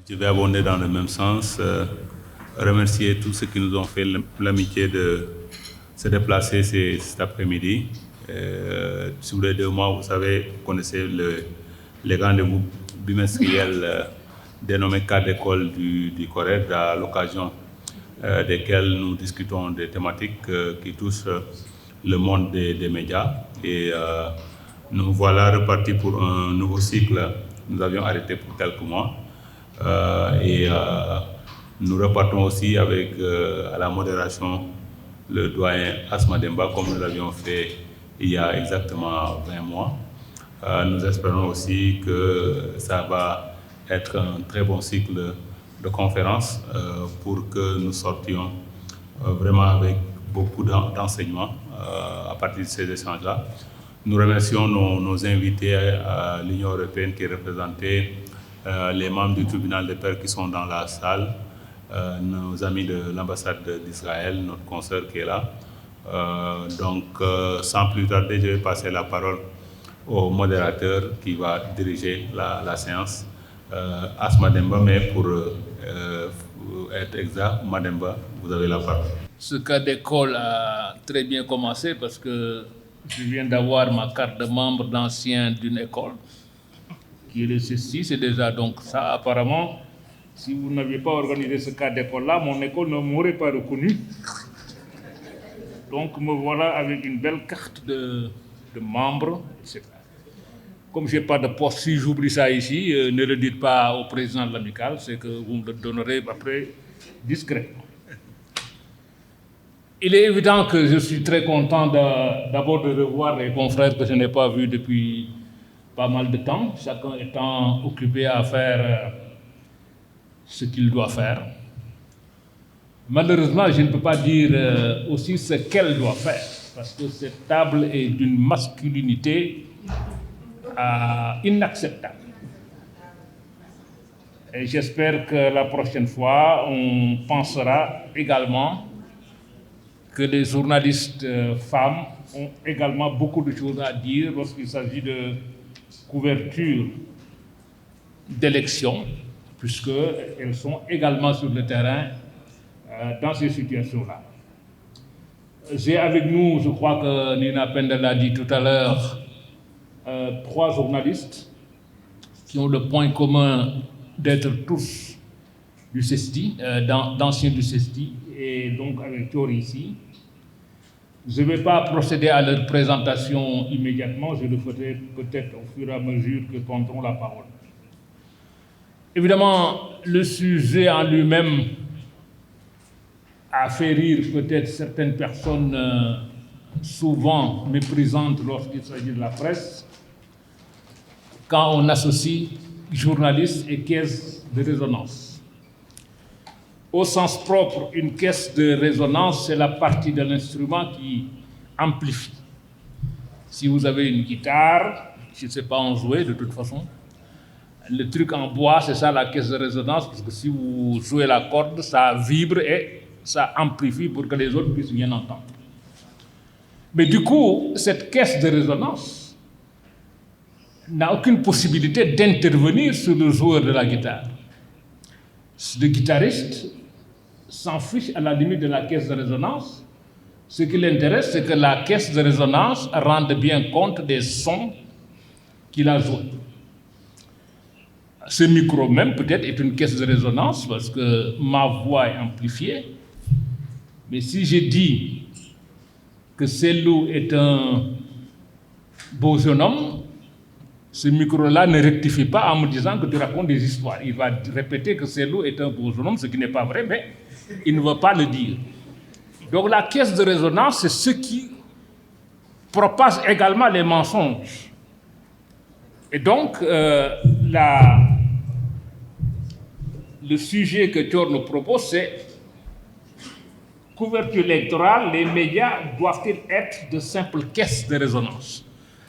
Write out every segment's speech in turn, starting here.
Je vais abonder dans le même sens, remercier tous ceux qui nous ont fait l'amitié de se déplacer cet après-midi. Sur les 2 mois, vous savez, vous connaissez les rendez-vous bimestriels dénommés cadres d'école du CORED, à l'occasion desquels nous discutons des thématiques qui touchent le monde des médias. Et nous voilà repartis pour un nouveau cycle. Nous avions arrêté pour quelques mois. Nous repartons aussi avec à la modération le doyen Asma Demba, comme nous l'avions fait il y a exactement 20 mois. Nous espérons aussi que ça va être un très bon cycle de conférences pour que nous sortions vraiment avec beaucoup d'enseignements à partir de ces échanges-là. Nous remercions nos invités à l'Union européenne qui est représentée, les membres du tribunal de paix qui sont dans la salle, nos amis de l'ambassade d'Israël, notre consoeur qui est là. Sans plus tarder, je vais passer la parole au modérateur qui va diriger la séance, Asma Demba, mais pour être exact, Mademba, vous avez la parole. Ce cas d'école a très bien commencé parce que je viens d'avoir ma carte de membre d'ancien d'une école qui est le CESTI, c'est déjà donc ça. Apparemment, si vous n'aviez pas organisé ce cas d'école-là, mon école ne m'aurait pas reconnu. Donc me voilà avec une belle carte de membre, etc. Comme je n'ai pas de poste, si j'oublie ça ici, ne le dites pas au président de l'amicale, c'est que vous me le donnerez après discrètement. Il est évident que je suis très content d'abord de revoir les confrères que je n'ai pas vus depuis pas mal de temps, chacun étant occupé à faire ce qu'il doit faire. Malheureusement, je ne peux pas dire aussi ce qu'elle doit faire, parce que cette table est d'une masculinité inacceptable. Et j'espère que la prochaine fois, on pensera également que les journalistes femmes ont également beaucoup de choses à dire lorsqu'il s'agit de couverture d'élections, puisqu'elles sont également sur le terrain dans ces situations-là. J'ai avec nous, je crois que Nina Penda l'a dit tout à l'heure, 3 journalistes qui ont le point commun d'être tous du CESTI, d'anciens du CESTI, et donc avec Thiori ici. Je ne vais pas procéder à leur présentation immédiatement, je le ferai peut-être au fur et à mesure que prendront la parole. Évidemment, le sujet en lui-même a fait rire peut-être certaines personnes souvent méprisantes lorsqu'il s'agit de la presse, quand on associe journalistes et caisse de résonance. Au sens propre, une caisse de résonance, c'est la partie de l'instrument qui amplifie. Si vous avez une guitare, je ne sais pas en jouer de toute façon, le truc en bois, c'est ça la caisse de résonance, parce que si vous jouez la corde, ça vibre et ça amplifie pour que les autres puissent bien entendre. Mais du coup, cette caisse de résonance n'a aucune possibilité d'intervenir sur le joueur de la guitare. Le guitariste s'en fiche à la limite de la caisse de résonance. Ce qui l'intéresse, c'est que la caisse de résonance rende bien compte des sons qu'il a joués. Ce micro même, peut-être, est une caisse de résonance parce que ma voix est amplifiée. Mais si je dis que Cellou est un beau jeune homme, ce micro-là ne rectifie pas en me disant que tu racontes des histoires. Il va répéter que Cellou est un beau jeune homme, ce qui n'est pas vrai, mais il ne veut pas le dire. Donc la caisse de résonance, c'est ce qui propage également les mensonges. Et donc, le sujet que Thior nous propose, c'est couverture électorale, les médias doivent-ils être de simples caisses de résonance?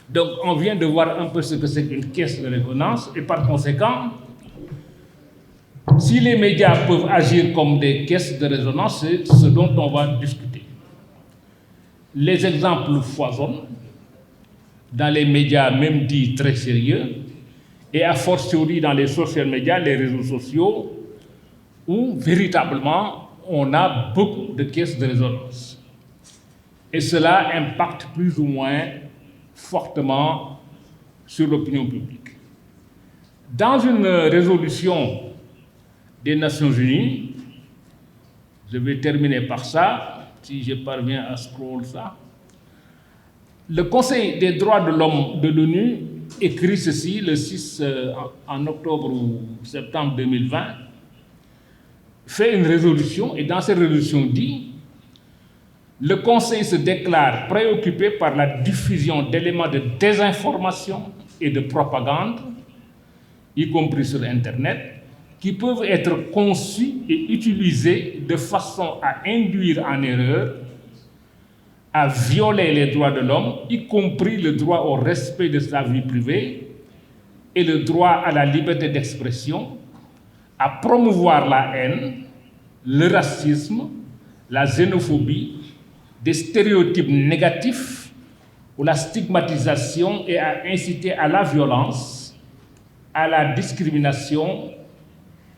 Donc, on vient de voir un peu ce que c'est qu'une caisse de résonance, et par conséquent, si les médias peuvent agir comme des caisses de résonance, c'est ce dont on va discuter. Les exemples foisonnent dans les médias, même dits très sérieux, et a fortiori dans les social médias, les réseaux sociaux, où véritablement on a beaucoup de caisses de résonance. Et cela impacte plus ou moins fortement sur l'opinion publique. Dans une résolution des Nations Unies, je vais terminer par ça, si je parviens à scroller ça, le Conseil des droits de l'homme de l'ONU écrit ceci le 6 en octobre ou septembre 2020, fait une résolution et dans cette résolution dit « Le Conseil se déclare préoccupé par la diffusion d'éléments de désinformation et de propagande, y compris sur Internet, qui peuvent être conçus et utilisés de façon à induire en erreur, à violer les droits de l'homme, y compris le droit au respect de sa vie privée et le droit à la liberté d'expression, à promouvoir la haine, le racisme, la xénophobie, des stéréotypes négatifs ou la stigmatisation et à inciter à la violence, à la discrimination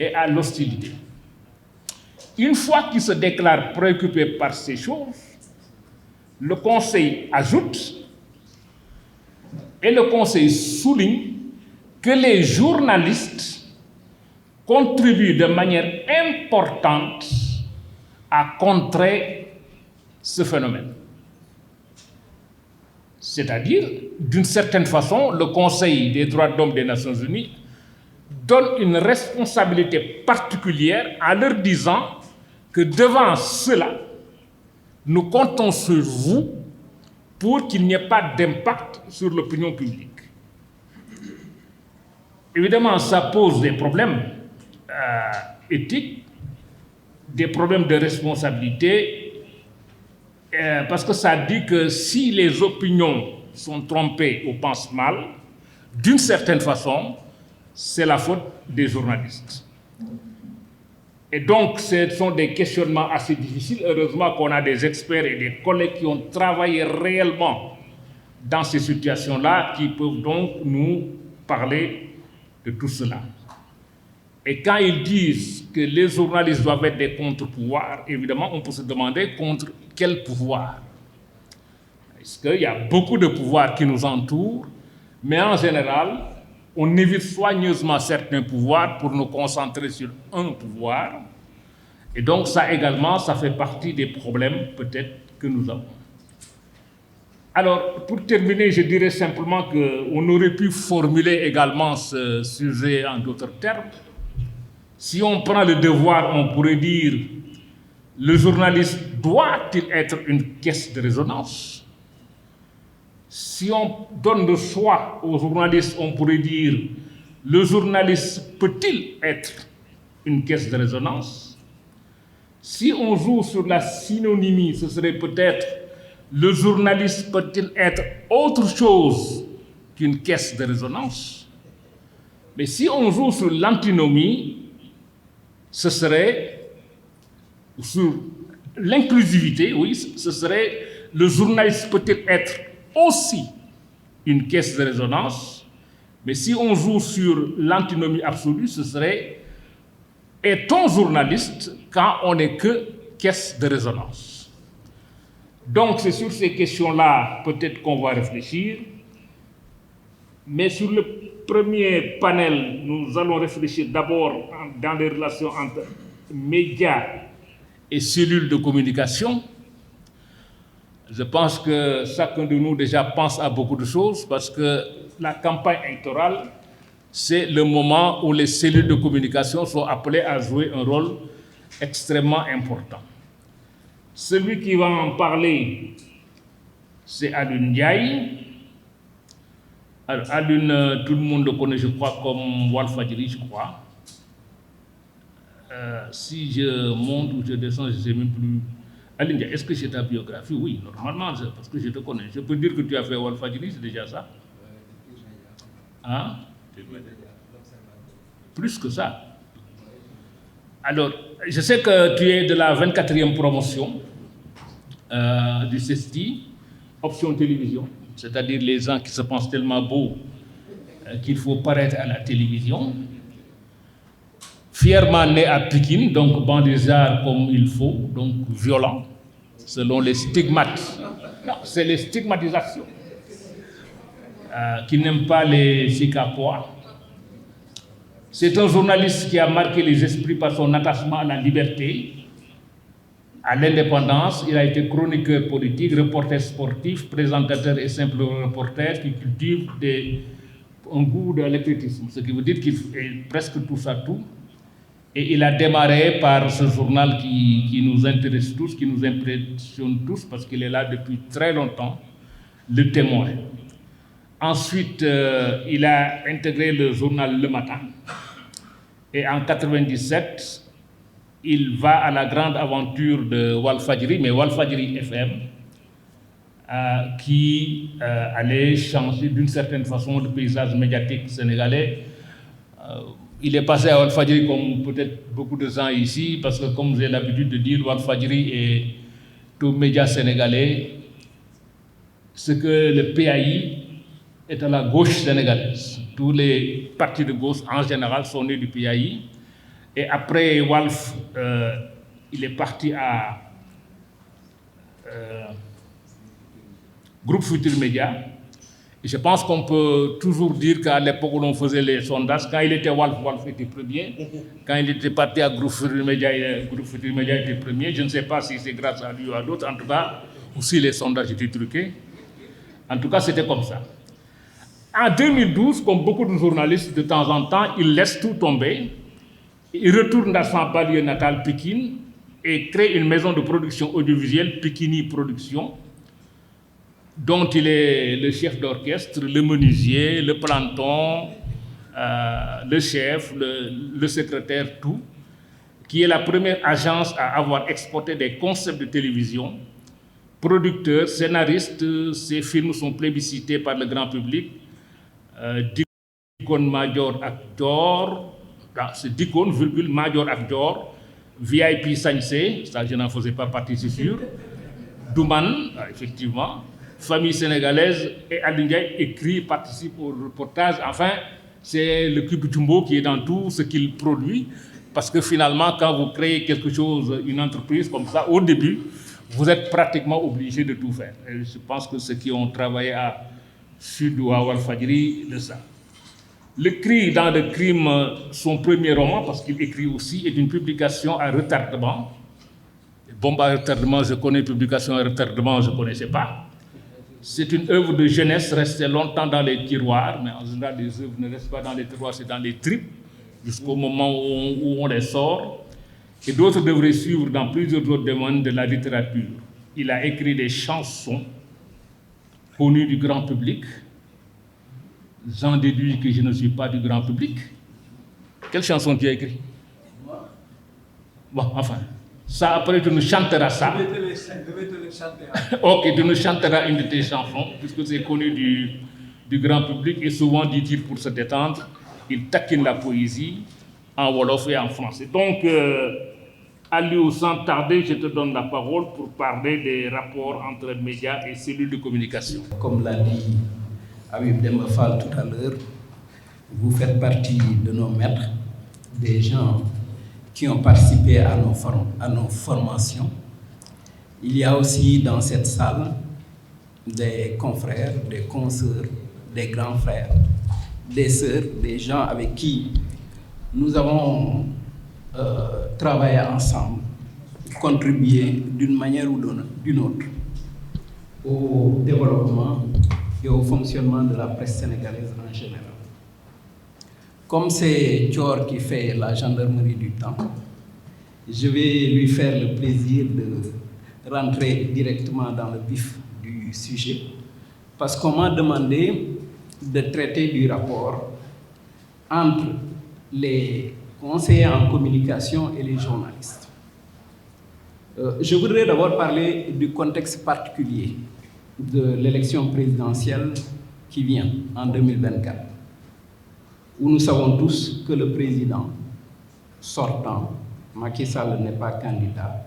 et à l'hostilité. » Une fois qu'il se déclare préoccupé par ces choses, le Conseil ajoute et le Conseil souligne que les journalistes contribuent de manière importante à contrer ce phénomène. C'est-à-dire, d'une certaine façon, le Conseil des droits de l'homme des Nations Unies donne une responsabilité particulière en leur disant que devant cela, nous comptons sur vous pour qu'il n'y ait pas d'impact sur l'opinion publique. Évidemment, ça pose des problèmes éthiques, des problèmes de responsabilité, parce que ça dit que si les opinions sont trompées ou pensent mal, d'une certaine façon, c'est la faute des journalistes. Et donc, ce sont des questionnements assez difficiles. Heureusement qu'on a des experts et des collègues qui ont travaillé réellement dans ces situations-là, qui peuvent donc nous parler de tout cela. Et quand ils disent que les journalistes doivent être des contre-pouvoirs, évidemment, on peut se demander contre quel pouvoir. Parce qu'il y a beaucoup de pouvoirs qui nous entourent, mais en général, on évite soigneusement certains pouvoirs pour nous concentrer sur un pouvoir. Et donc ça également, ça fait partie des problèmes peut-être que nous avons. Alors, pour terminer, je dirais simplement qu'on aurait pu formuler également ce sujet en d'autres termes. Si on prend le devoir, on pourrait dire, le journaliste doit-il être une caisse de résonance ? Si on donne le choix aux journalistes, on pourrait dire, le journaliste peut-il être une caisse de résonance ? Si on joue sur la synonymie, ce serait peut-être, le journaliste peut-il être autre chose qu'une caisse de résonance ? Mais si on joue sur l'antinomie, ce serait, sur l'inclusivité, oui, ce serait, le journaliste peut-il être aussi une caisse de résonance, mais si on joue sur l'antinomie absolue, ce serait est-on journaliste quand on n'est que caisse de résonance? Donc c'est sur ces questions-là peut-être qu'on va réfléchir, mais sur le premier panel, nous allons réfléchir d'abord dans les relations entre médias et cellules de communication. Je pense que chacun de nous déjà pense à beaucoup de choses parce que la campagne électorale, c'est le moment où les cellules de communication sont appelées à jouer un rôle extrêmement important. Celui qui va en parler, c'est Alioune Ndiaye. Alors, Alioune, tout le monde le connaît, je crois, comme Walfadjri, je crois. Si je monte ou je descends, je ne sais même plus. Alioune Ndiaye, est-ce que c'est ta biographie? Oui, normalement, parce que je te connais. Je peux dire que tu as fait Walfadjri, c'est déjà ça. Hein? Plus que ça. Alors, je sais que tu es de la 24e promotion du CESTI, option télévision, c'est-à-dire les gens qui se pensent tellement beaux qu'il faut paraître à la télévision. Fièrement né à Pékin, donc bandisard comme il faut, donc violent, selon les stigmates. Non, c'est les stigmatisations. Qui n'aime pas les chicapois. C'est un journaliste qui a marqué les esprits par son attachement à la liberté, à l'indépendance. Il a été chroniqueur politique, reporter sportif, présentateur et simple reporter qui cultive un goût de l'éclectisme, ce qui veut dire qu'il est presque tout à tout. Et il a démarré par ce journal qui nous intéresse tous, qui nous impressionne tous, parce qu'il est là depuis très longtemps, Le Témoin. Ensuite, il a intégré le journal Le Matin. Et en 1997, il va à la grande aventure de Walfadjri, mais Walfadjri FM, qui allait changer d'une certaine façon le paysage médiatique sénégalais. Il est passé à Walfadjri comme peut-être beaucoup de gens ici, parce que comme j'ai l'habitude de dire, Walfadjri est tout média sénégalais, ce que le PAI est à la gauche sénégalaise. Tous les partis de gauche en général sont nés du PAI. Et après Walf, il est parti à Groupe Futur Média. Et je pense qu'on peut toujours dire qu'à l'époque où l'on faisait les sondages, quand il était Walf, Walf était premier. Quand il était parti à Groupe Futur Média, Groupe Futur Média était premier. Je ne sais pas si c'est grâce à lui ou à d'autres. En tout cas, aussi les sondages étaient truqués. En tout cas, c'était comme ça. En 2012, comme beaucoup de journalistes, de temps en temps, il laisse tout tomber. Il retourne dans son banlieue natale, Pékin, et crée une maison de production audiovisuelle, Pékini Production, dont il est le chef d'orchestre, le menuisier, le planton, le chef, le secrétaire, tout, qui est la première agence à avoir exporté des concepts de télévision. Producteur, scénariste, ses films sont plébiscités par le grand public. Dicon Major Actor, c'est Dicon, virgule, Major Actor, VIP Sañse, ça je n'en faisais pas partie, c'est sûr. Douman, effectivement, famille sénégalaise, et Alingay écrit, participe au reportage. Enfin, c'est le Cube Jumbo qui est dans tout ce qu'il produit, parce que finalement, quand vous créez quelque chose, une entreprise comme ça, au début, vous êtes pratiquement obligé de tout faire. Et je pense que ceux qui ont travaillé à Sud ou à Walfadjri le savent. Le Cri dans le crime, son premier roman, parce qu'il écrit aussi, est une publication à retardement. Bombe à retardement, je connais, publication à retardement, je ne connaissais pas. C'est une œuvre de jeunesse restée longtemps dans les tiroirs, mais en général, les œuvres ne restent pas dans les tiroirs, c'est dans les tripes, jusqu'au moment où on les sort. Et d'autres devraient suivre dans plusieurs autres domaines de la littérature. Il a écrit des chansons connues du grand public. J'en déduis que je ne suis pas du grand public. Quelle chanson tu as écrit? Bon, enfin, ça après tu nous chanteras ça. Je vais te le chanter. Ok, tu nous chanteras une de tes chansons, puisque c'est connu du grand public, et souvent, dit-il, pour se détendre, il taquine la poésie en wolof et en français. Donc, Aliou, sans tarder, je te donne la parole pour parler des rapports entre médias et cellules de communication. Comme l'a dit Habib Demba Fall tout à l'heure, vous faites partie de nos maîtres, des gens qui ont participé à nos formations. Il y a aussi dans cette salle des confrères, des consoeurs, des grands frères, des sœurs, des gens avec qui nous avons travaillé ensemble, contribué d'une manière ou d'une autre au développement et au fonctionnement de la presse sénégalaise en général. Comme c'est Thior qui fait la gendarmerie du temps, je vais lui faire le plaisir de rentrer directement dans le vif du sujet, parce qu'on m'a demandé de traiter du rapport entre les conseillers en communication et les journalistes. Je voudrais d'abord parler du contexte particulier de l'élection présidentielle qui vient en 2024, où nous savons tous que le président sortant, Macky Sall, n'est pas candidat,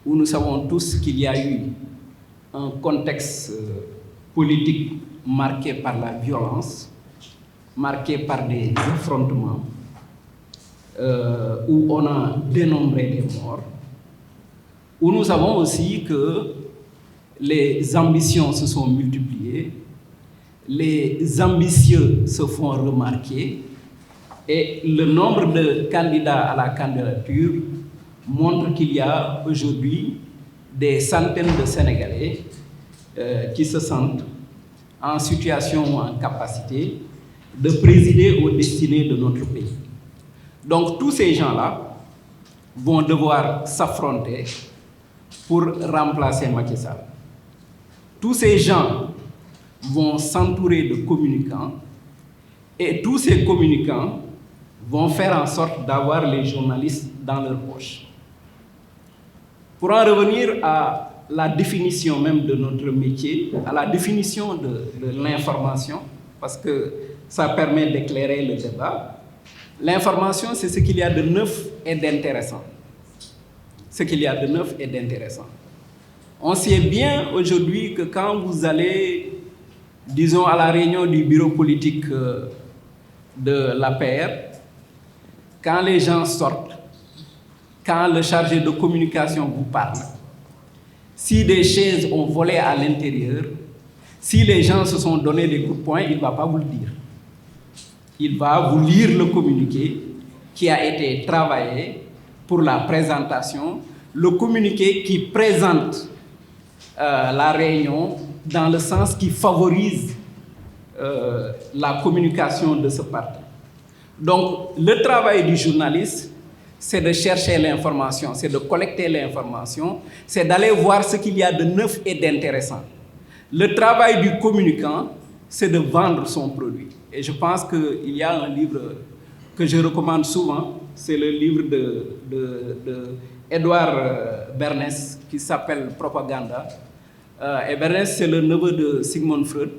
où nous savons tous qu'il y a eu un contexte politique marqué par la violence, marquée par des affrontements, où on a dénombré des morts, où nous savons aussi que les ambitions se sont multipliées, les ambitieux se font remarquer, et le nombre de candidats à la candidature montre qu'il y a aujourd'hui des centaines de Sénégalais qui se sentent en situation ou en capacité de présider aux destinées de notre pays. Donc tous ces gens-là vont devoir s'affronter pour remplacer Macky Sall. Tous ces gens vont s'entourer de communicants et tous ces communicants vont faire en sorte d'avoir les journalistes dans leur poche. Pour en revenir à la définition même de notre métier, à la définition de l'information, parce que ça permet d'éclairer le débat, l'information, c'est ce qu'il y a de neuf et d'intéressant. Ce qu'il y a de neuf et d'intéressant. On sait bien aujourd'hui que quand vous allez, disons, à la réunion du bureau politique de l'APR, quand les gens sortent, quand le chargé de communication vous parle, si des chaises ont volé à l'intérieur, si les gens se sont donné des coups de poing, il ne va pas vous le dire. Il va vous lire le communiqué qui a été travaillé pour la présentation, le communiqué qui présente la réunion dans le sens qui favorise la communication de ce parti. Donc, le travail du journaliste, c'est de chercher l'information, c'est de collecter l'information, c'est d'aller voir ce qu'il y a de neuf et d'intéressant. Le travail du communicant, c'est de vendre son produit. Et je pense qu'il y a un livre que je recommande souvent, c'est le livre de Edouard Bernays qui s'appelle Propaganda. Et Bernays, c'est le neveu de Sigmund Freud.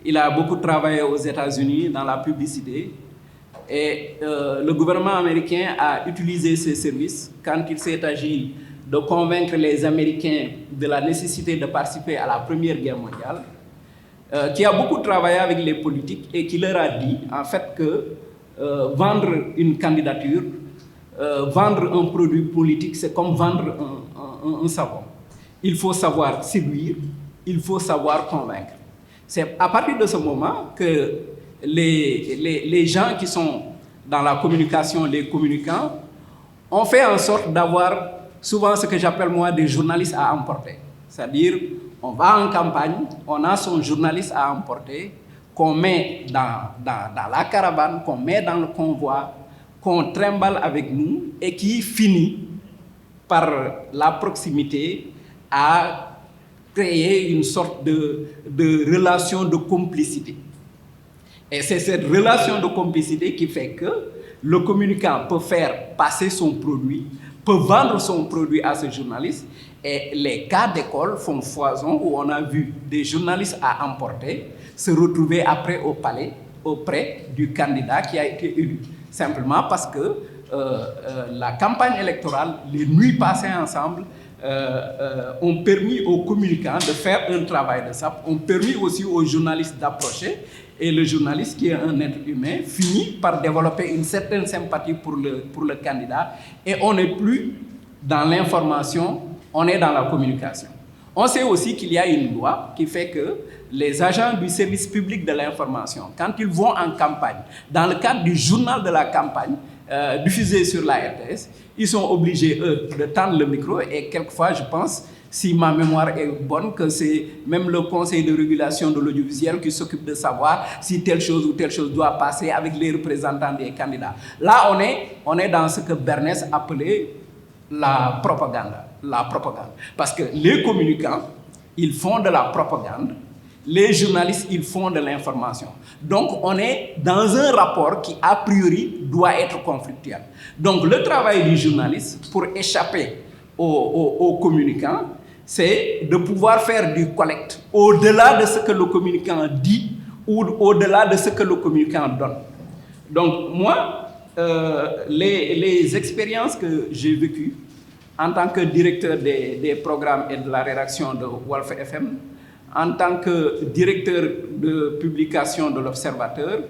Il a beaucoup travaillé aux États-Unis dans la publicité. Et le gouvernement américain a utilisé ses services quand il s'est agi de convaincre les Américains de la nécessité de participer à la Première Guerre mondiale, qui a beaucoup travaillé avec les politiques et qui leur a dit en fait que vendre une candidature, vendre un produit politique, c'est comme vendre un savon. Il faut savoir séduire, il faut savoir convaincre. C'est à partir de ce moment que les gens qui sont dans la communication, les communicants, ont fait en sorte d'avoir souvent ce que j'appelle moi des journalistes à emporter. C'est-à-dire, on va en campagne, on a son journaliste à emporter, qu'on met dans la caravane, qu'on met dans le convoi, qu'on trimballe avec nous et qui finit par la proximité à créer une sorte de relation de complicité. Et c'est cette relation de complicité qui fait que le communicant peut faire passer son produit, peut vendre son produit à ce journaliste. Et les cas d'école font foison où on a vu des journalistes à emporter se retrouver après au palais auprès du candidat qui a été élu. Simplement parce que la campagne électorale, les nuits passées ensemble, ont permis aux communicants de faire un travail de sape, ont permis aussi aux journalistes d'approcher, et le journaliste, qui est un être humain, finit par développer une certaine sympathie pour le candidat, et on n'est plus dans l'information, on est dans la communication. On sait aussi qu'il y a une loi qui fait que les agents du service public de l'information, quand ils vont en campagne, dans le cadre du journal de la campagne, diffusé sur la RTS, ils sont obligés, eux, de tendre le micro, et quelquefois, je pense, si ma mémoire est bonne, que c'est même le conseil de régulation de l'audiovisuel qui s'occupe de savoir si telle chose ou telle chose doit passer avec les représentants des candidats. Là, on est dans ce que Bernays appelait la propagande. Parce que les communicants, ils font de la propagande, les journalistes, ils font de l'information. Donc, on est dans un rapport qui, a priori, doit être conflictuel. Donc, le travail du journaliste, pour échapper aux communicants, c'est de pouvoir faire du collecte au-delà de ce que le communicant dit ou au-delà de ce que le communicant donne. Donc, moi, les expériences que j'ai vécues en tant que directeur des programmes et de la rédaction de Walf FM, en tant que directeur de publication de l'Observateur,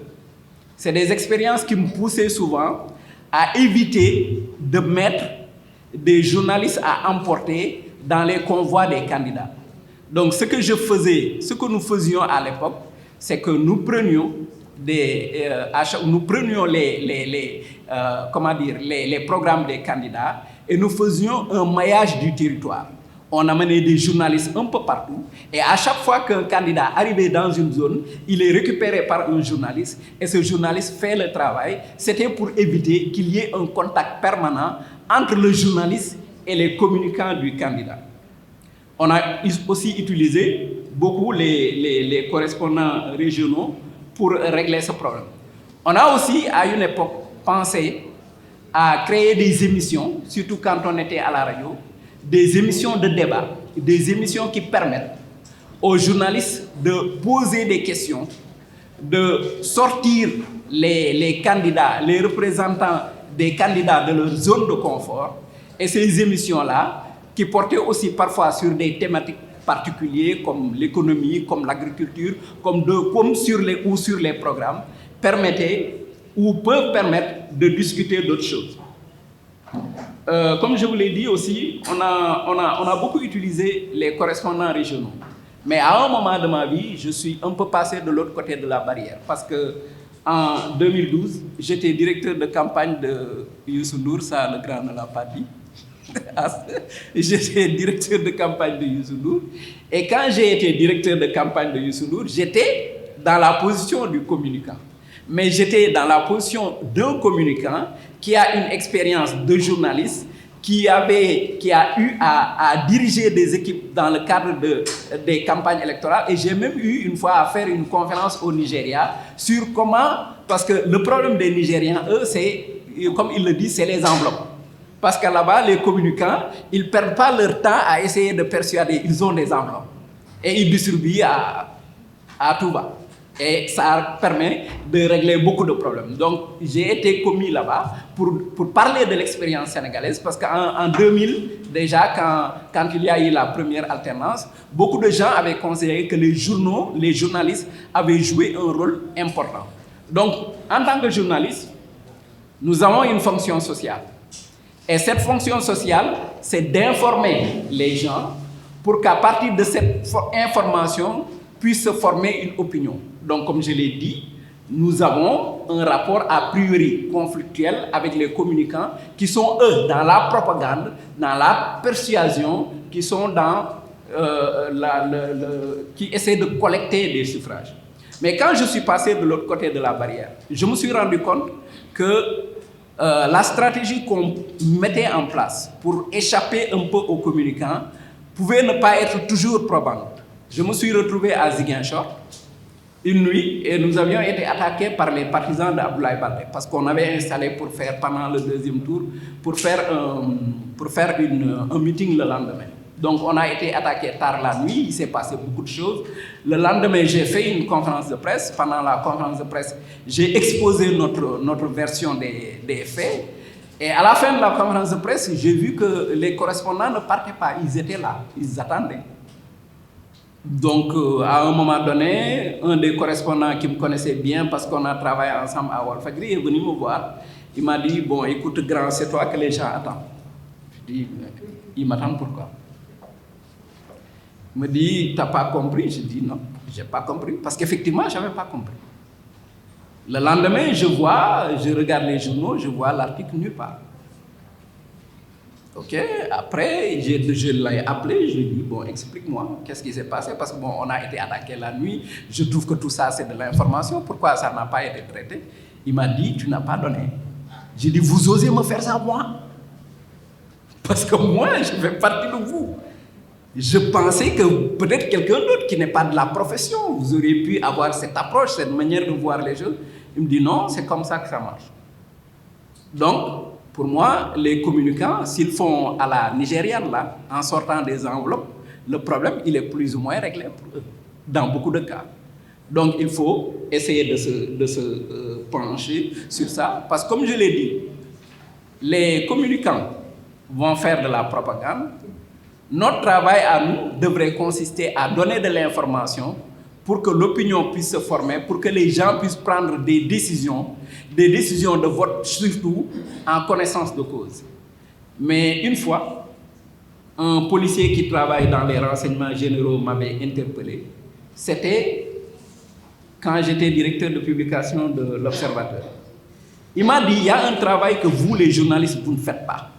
c'est des expériences qui me poussaient souvent à éviter de mettre des journalistes à emporter dans les convois des candidats. Donc ce que nous faisions à l'époque, c'est que nous prenions les programmes des candidats et nous faisions un maillage du territoire. On amenait des journalistes un peu partout et à chaque fois qu'un candidat arrivait dans une zone, il est récupéré par un journaliste et ce journaliste fait le travail. C'était pour éviter qu'il y ait un contact permanent entre le journaliste et les communicants du candidat. On a aussi utilisé beaucoup les correspondants régionaux pour régler ce problème. On a aussi, à une époque, pensé à créer des émissions, surtout quand on était à la radio, des émissions de débat, des émissions qui permettent aux journalistes de poser des questions, de sortir les candidats, les représentants des candidats de leur zone de confort. Et ces émissions-là, qui portaient aussi parfois sur des thématiques particulières comme l'économie, comme l'agriculture, comme sur les programmes, permettaient ou peuvent permettre de discuter d'autres choses. Comme je vous l'ai dit aussi, on a beaucoup utilisé les correspondants régionaux. Mais à un moment de ma vie, je suis un peu passé de l'autre côté de la barrière. Parce qu'en 2012, j'étais directeur de campagne de Youssou Ndour, ça le grand ne l'a pas dit. J'étais directeur de campagne de Youssou Ndour. Et quand j'ai été directeur de campagne de Youssou Ndour, j'étais dans la position du communicant. Mais j'étais dans la position d'un communicant qui a une expérience de journaliste, qui a eu à diriger des équipes dans le cadre des campagnes électorales. Et j'ai même eu une fois à faire une conférence au Nigeria sur comment, parce que le problème des Nigériens, eux, c'est, comme ils le disent, c'est les enveloppes. Parce que là-bas, les communicants, ils ne perdent pas leur temps à essayer de persuader, ils ont des enveloppes. Et ils distribuent à tout va. Et ça permet de régler beaucoup de problèmes. Donc, j'ai été commis là-bas pour parler de l'expérience sénégalaise, parce qu'en 2000, déjà, quand il y a eu la première alternance, beaucoup de gens avaient considéré que les journalistes avaient joué un rôle important. Donc, en tant que journaliste, nous avons une fonction sociale. Et cette fonction sociale, c'est d'informer les gens pour qu'à partir de cette information, puisse se former une opinion. Donc, comme je l'ai dit, nous avons un rapport a priori conflictuel avec les communicants qui sont, eux, dans la propagande, dans la persuasion, qui sont dans qui essaient de collecter des suffrages. Mais quand je suis passé de l'autre côté de la barrière, je me suis rendu compte que la stratégie qu'on mettait en place pour échapper un peu aux communicants pouvait ne pas être toujours probante. Je me suis retrouvé à Ziguinchor une nuit et nous avions été attaqués par les partisans d'Abdoulaye Baldé parce qu'on avait installé pour faire, pendant le deuxième tour, pour faire un meeting le lendemain. Donc on a été attaqué tard la nuit, il s'est passé beaucoup de choses. Le lendemain, j'ai fait une conférence de presse. Pendant la conférence de presse, j'ai exposé notre version des faits. Et à la fin de la conférence de presse, j'ai vu que les correspondants ne partaient pas, ils étaient là, ils attendaient. Donc, à un moment donné, un des correspondants qui me connaissait bien, parce qu'on a travaillé ensemble à Walfadjri, est venu me voir. Il m'a dit, bon, écoute, grand, c'est toi que les gens attendent. Je dis, ils m'attendent pourquoi? Il me dit, t'as pas compris? Je dis, non, j'ai pas compris. Parce qu'effectivement, j'avais pas compris. Le lendemain, je regarde les journaux, je vois l'article nulle part. Ok, après, je l'ai appelé, je lui ai dit, bon, explique-moi, qu'est-ce qui s'est passé? Parce que bon, on a été attaqué la nuit, je trouve que tout ça, c'est de l'information, pourquoi ça n'a pas été traité? Il m'a dit, tu n'as pas donné. J'ai dit, vous osez me faire ça, moi? Parce que moi, je fais partie de vous. Je pensais que peut-être quelqu'un d'autre qui n'est pas de la profession, vous auriez pu avoir cette approche, cette manière de voir les choses. Il me dit, non, c'est comme ça que ça marche. Donc, pour moi, les communicants, s'ils font à la nigériane, là, en sortant des enveloppes, le problème, il est plus ou moins réglé pour eux, dans beaucoup de cas. Donc, il faut essayer de se pencher sur ça, parce que comme je l'ai dit, les communicants vont faire de la propagande, Notre travail à nous devrait consister à donner de l'information pour que l'opinion puisse se former, pour que les gens puissent prendre des décisions de vote, surtout en connaissance de cause. Mais une fois, un policier qui travaille dans les renseignements généraux m'avait interpellé. C'était quand j'étais directeur de publication de l'Observateur. Il m'a dit, il y a un travail que vous, les journalistes, vous ne faites pas.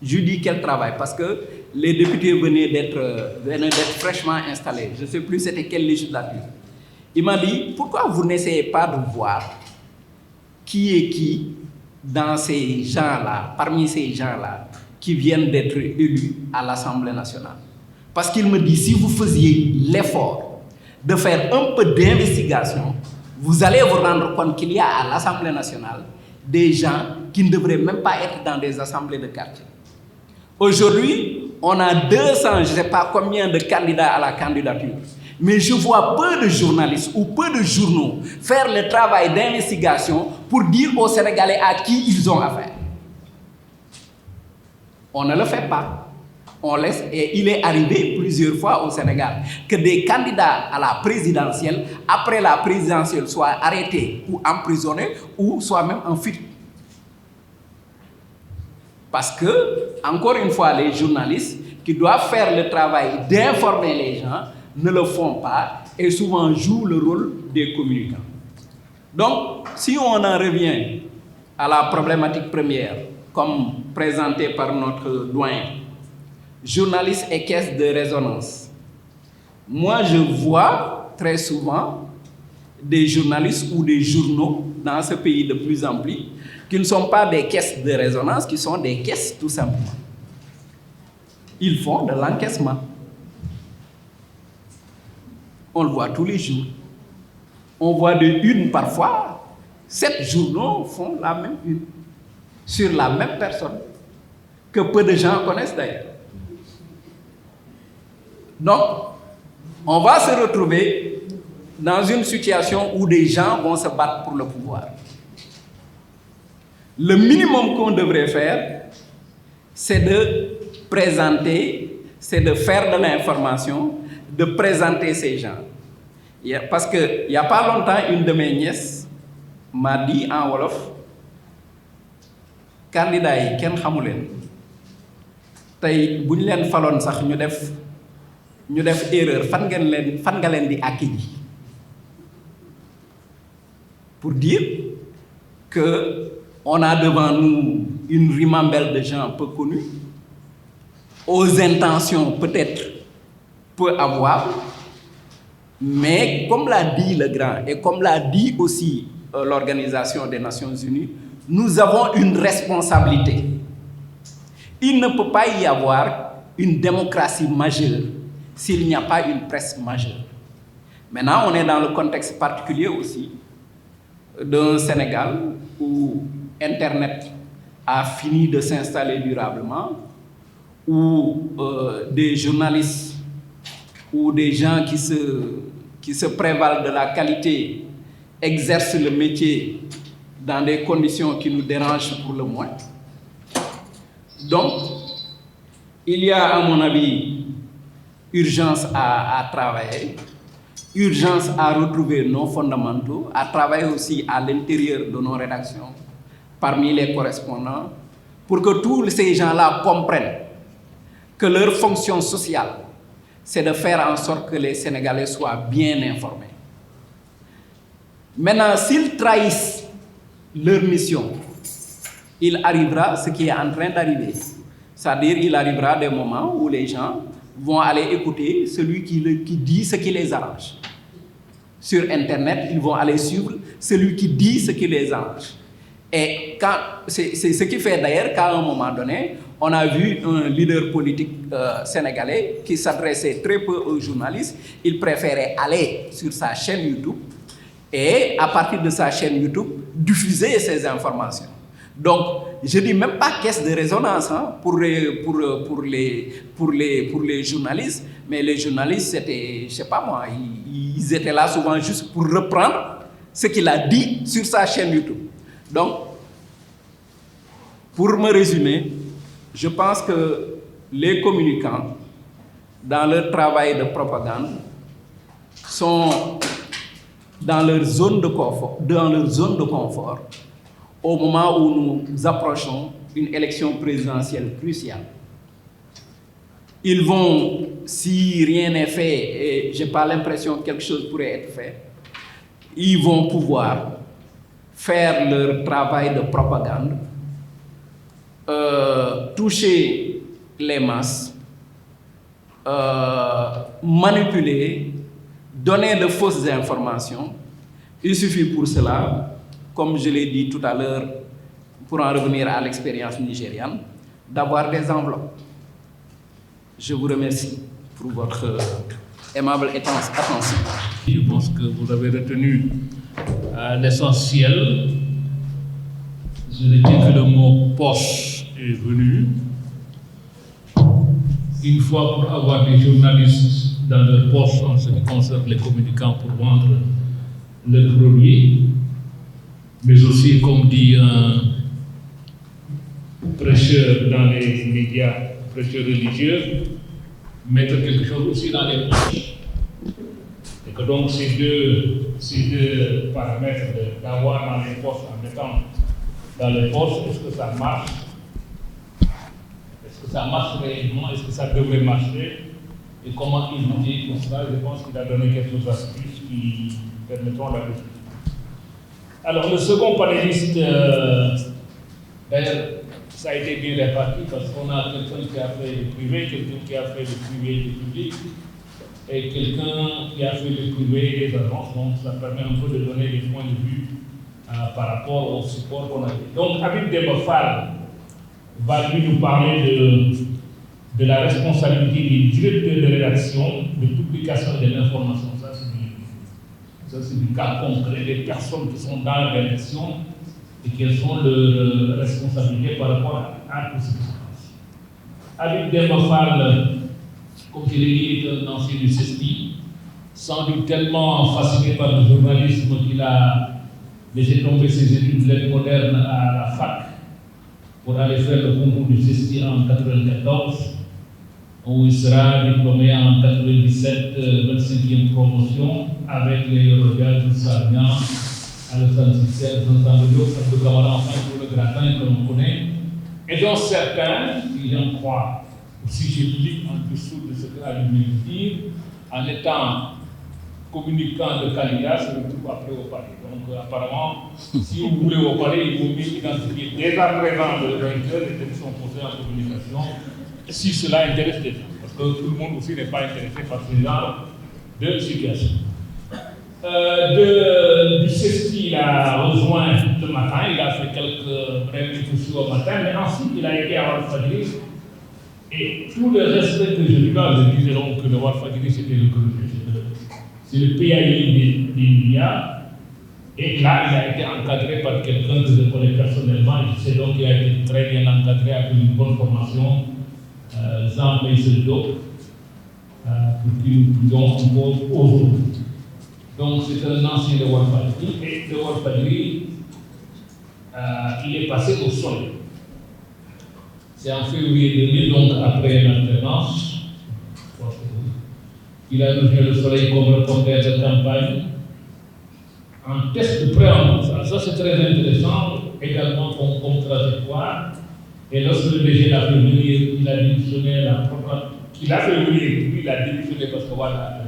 Je lui dis quel travail, parce que les députés venaient d'être fraîchement installés. Je ne sais plus c'était quelle législature. Il m'a dit, pourquoi vous n'essayez pas de voir qui est qui dans ces gens-là, parmi ces gens-là, qui viennent d'être élus à l'Assemblée nationale? Parce qu'il me dit, si vous faisiez l'effort de faire un peu d'investigation, vous allez vous rendre compte qu'il y a à l'Assemblée nationale des gens qui ne devraient même pas être dans des assemblées de quartier. Aujourd'hui, on a 200, je ne sais pas combien de candidats à la candidature, mais je vois peu de journalistes ou peu de journaux faire le travail d'investigation pour dire aux Sénégalais à qui ils ont affaire. On ne le fait pas. On laisse, et il est arrivé plusieurs fois au Sénégal que des candidats à la présidentielle, après la présidentielle, soient arrêtés ou emprisonnés ou soient même en fuite. Parce que, encore une fois, les journalistes qui doivent faire le travail d'informer les gens ne le font pas et souvent jouent le rôle des communicants. Donc, si on en revient à la problématique première, comme présentée par notre doyen, journalistes et caisses de résonance. Moi, je vois très souvent des journalistes ou des journaux dans ce pays de plus en plus qui ne sont pas des caisses de résonance, qui sont des caisses tout simplement. Ils font de l'encaissement. On le voit tous les jours. On voit de une parfois, 7 journaux font la même une sur la même personne que peu de gens connaissent d'ailleurs. Donc, on va se retrouver dans une situation où des gens vont se battre pour le pouvoir. Le minimum qu'on devrait faire, c'est de présenter, c'est de faire de l'information, de présenter ces gens. Parce qu'il n'y a pas longtemps, une de mes nièces m'a dit en Wolof, candidat yi kenn xamu leen tey bu ñu leen faloon sax ñu def erreur fan nga leen di àkki ji pour dire que on a devant nous une ribambelle de gens peu connus, aux intentions peut-être peu avouables, mais comme l'a dit le grand et comme l'a dit aussi l'Organisation des Nations Unies, nous avons une responsabilité. Il ne peut pas y avoir une démocratie majeure s'il n'y a pas une presse majeure. Maintenant, on est dans le contexte particulier aussi d'un Sénégal où Internet a fini de s'installer durablement, où des journalistes ou des gens qui se prévalent de la qualité exercent le métier dans des conditions qui nous dérangent pour le moins. Donc, il y a, à mon avis, urgence à travailler, urgence à retrouver nos fondamentaux, à travailler aussi à l'intérieur de nos rédactions, parmi les correspondants, pour que tous ces gens-là comprennent que leur fonction sociale, c'est de faire en sorte que les Sénégalais soient bien informés. Maintenant, s'ils trahissent leur mission, il arrivera ce qui est en train d'arriver. C'est-à-dire, il arrivera des moments où les gens vont aller écouter celui qui dit ce qui les arrange. Sur Internet, ils vont aller suivre celui qui dit ce qui les arrange. Et c'est ce qui fait d'ailleurs qu'à un moment donné, on a vu un leader politique sénégalais qui s'adressait très peu aux journalistes. Il préférait aller sur sa chaîne YouTube et à partir de sa chaîne YouTube, diffuser ces informations. Donc, je ne dis même pas caisse de résonance pour les journalistes, mais les journalistes, c'était, je ne sais pas moi, ils étaient là souvent juste pour reprendre ce qu'il a dit sur sa chaîne YouTube. Donc, pour me résumer, je pense que les communicants dans leur travail de propagande, sont dans leur zone de confort, au moment où nous approchons une élection présidentielle cruciale. Ils vont, si rien n'est fait, et je n'ai pas l'impression que quelque chose pourrait être fait, ils vont pouvoir faire leur travail de propagande, toucher les masses, manipuler, donner de fausses informations. Il suffit pour cela, comme je l'ai dit tout à l'heure, pour en revenir à l'expérience nigériane, d'avoir des enveloppes. Je vous remercie pour votre aimable attention. Je pense que vous avez retenu l'essentiel. Je retiens que le mot poche est venu. Une fois pour avoir des journalistes dans leur poche en ce qui concerne les communicants pour vendre leurs produits, mais aussi, comme dit un prêcheur dans les médias, prêcheur religieux, mettre quelque chose aussi dans les poches. Et que donc ces deux paramètres d'avoir dans les poches en mettant dans les poches, est-ce que ça marche? Est-ce que ça marche réellement? Est-ce que ça devrait marcher? Et comment éviter tout cela? Je pense qu'il a donné quelques astuces qui permettront la réussite. Alors le second panéliste, d'ailleurs, ça a été bien réparti parce qu'on a quelqu'un qui a fait le privé, quelqu'un qui a fait le privé et le public, et quelqu'un qui a fait le privé et les agences. Donc ça permet un peu de donner des points de vue par rapport au support qu'on a fait. Donc Habib Demba Fall va lui nous parler de la responsabilité des directeurs de rédaction, de publication et de l'information. Ça c'est du cas concret des personnes qui sont dans la rédaction et quelles sont leurs responsabilités par rapport à tout ce qui se passe. Habib Demba Fall, comme je l'ai dit, est un ancien du CESTI, sans doute tellement fasciné par le journalisme qu'il a laissé tomber ses études de lettres modernes à la fac pour aller faire le concours du CESTI en 1994, où il sera diplômé en 1997, 25e promotion, avec les Eurogages, Sarnian, Alassane Cissé, Jean-Sandro Diop, Abdou Kamara, enfin pour le gratin que l'on connaît, et dont certains, qui j'en crois, si je lis en dessous de ce que a lui dire, en étant communicant de candidat, se retrouvent après au palais. Donc apparemment, si vous voulez au palais, il vaut mieux identifier dès à présent le vainqueur et de son posé en communication, si cela intéresse les gens, parce que tout le monde aussi n'est pas intéressé par ce genre de situation. Du CESTI, il a rejoint le matin, il a fait quelques brèves discussions au matin, mais ensuite il a été à Walfadjri. Et tout le respect que je lui dois, je disais donc que le Walfadjri c'était c'est le PAI des médias. Et là, il a été encadré par quelqu'un que je connais personnellement. Je sais donc qu'il a été très bien encadré avec une bonne formation, Jean Meisseldo, pour qui nous disons encore aujourd'hui. Donc c'est un ancien de Walfadjri, et de Walfadjri, il est passé au Soleil. C'est en février 2000, donc après l'alternance, il a rejoint le Soleil comme reporter de campagne, en test de préambule. Ça c'est très intéressant, également comme trajectoire. Et lorsque le DG l'a fait venir, il a démissionné il a fait venir, puis il a démissionné parce que voilà.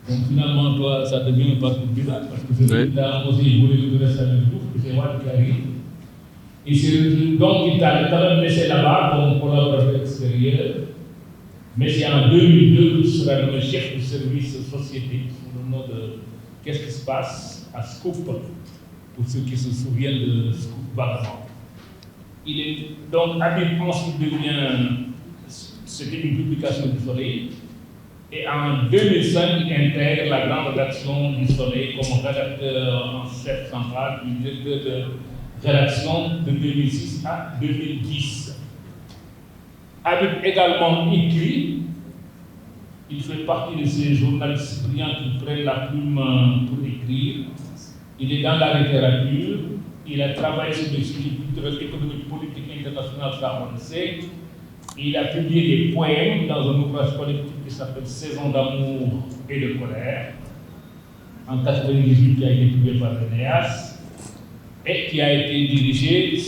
Donc finalement, toi, ça devient un parcours bizarre, parce que celui-là aussi, il voulait que tu restes avec nous, c'est Wad qui arrive. Et donc, il t'a quand même laissé là-bas comme collaborateur extérieur, mais c'est en 2002 qu'il sera nommé chef du service société, sous le nom de Qu'est-ce qui se passe à Scoop, pour ceux qui se souviennent de Scoop vaguement. Il est donc Habib ensuite devient, c'était une publication du Soleil, et en 2005, il intègre la grande rédaction du Soleil comme rédacteur en chef central, du directeur de rédaction de 2006 à 2010. Habib également écrit, il fait partie de ces journalistes brillants qui prennent la plume pour écrire. Il est dans la littérature, il a travaillé sur des sujets culturels, économiques, politiques, internationaux, ça on le sait. Il a publié des poèmes dans un ouvrage collectif qui s'appelle Saison d'amour et de colère, en 1998, qui a été publié par Renéas, et qui a été dirigé,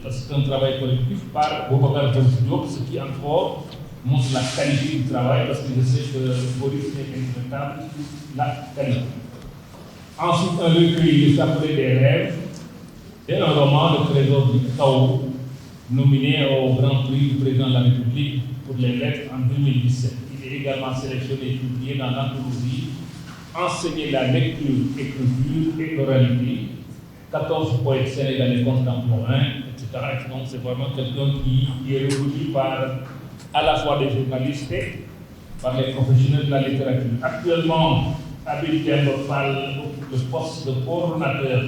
parce que c'est un travail collectif, par Boubacar Diop, ce qui encore montre la qualité du travail, parce que je sais que Boris est indiscutable, la qualité. Ensuite, un recueil qui s'appelait Des rêves, et un roman, Le Trésor du Chaos, nominé au Grand Prix du Président de la République pour les lettres en 2017. Il est également sélectionné et publié dans l'anthologie Enseigner la lecture, écriture et oralité, 14 poètes sénégalais contemporains, etc. Donc c'est vraiment quelqu'un qui est reconnu par à la fois des journalistes et par les professionnels de la littérature. Actuellement, Habib Demba Fall occupe le poste de coordonnateur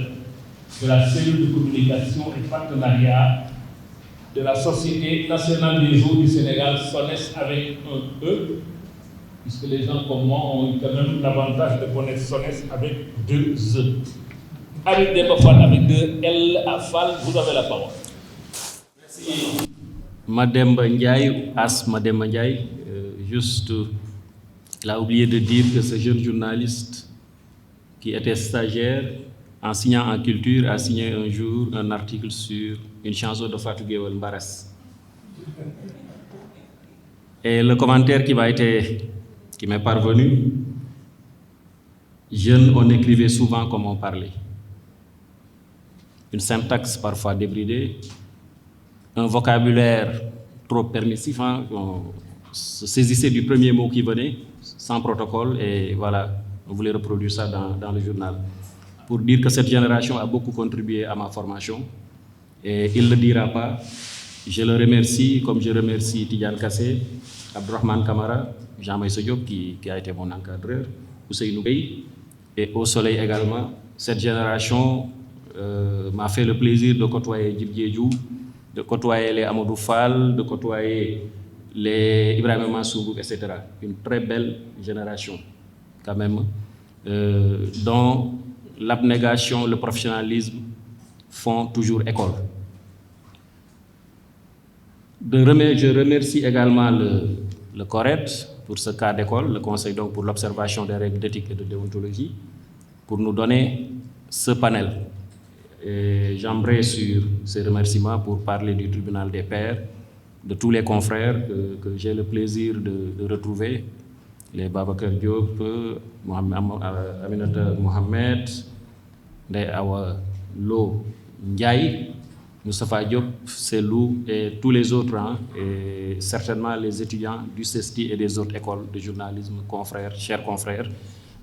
de la cellule de communication et partenariat de la Société nationale des eaux du Sénégal, SONES avec un E, puisque les gens comme moi ont eu quand même l'avantage de connaître SONES avec 2 E. Habib Demba Fall avec 2 L à Fall, vous avez la parole. Merci. Mademba Ndiaye, As Mademba Ndiaye, il a oublié de dire que ce jeune journaliste qui était stagiaire, enseignant en culture, a signé un jour un article sur une chanson de Fatou Guewel Mbaras. Et le commentaire qui m'est parvenu, jeune, on écrivait souvent comme on parlait. Une syntaxe parfois débridée, un vocabulaire trop permissif, on se saisissait du premier mot qui venait, sans protocole, et voilà, on voulait reproduire ça dans le journal. Pour dire que cette génération a beaucoup contribué à ma formation, et il ne le dira pas. Je le remercie, comme je remercie Tidiane Kassé, Abdourahmane Kamara, Jean-Maïssa Diop, qui a été mon encadreur, Ousseynou Bey, et Au Soleil également. Cette génération m'a fait le plaisir de côtoyer Djib Diédhiou, de côtoyer les Amadou Fall, de côtoyer les Ibrahima Mansour, etc. Une très belle génération, quand même, dont l'abnégation, le professionnalisme font toujours école. Je remercie également le CORED pour ce cas d'école, le Conseil donc pour l'observation des règles d'éthique et de déontologie, pour nous donner ce panel. Et j'embraye sur ces remerciements pour parler du tribunal des pairs, de tous les confrères que j'ai le plaisir de retrouver, les Babacar Diop, Aminata Mohamed, Ndeye Awa Lo Ndiaye, Moustapha Diop, Selou et tous les autres, et certainement les étudiants du CESTI et des autres écoles de journalisme, confrères, chers confrères,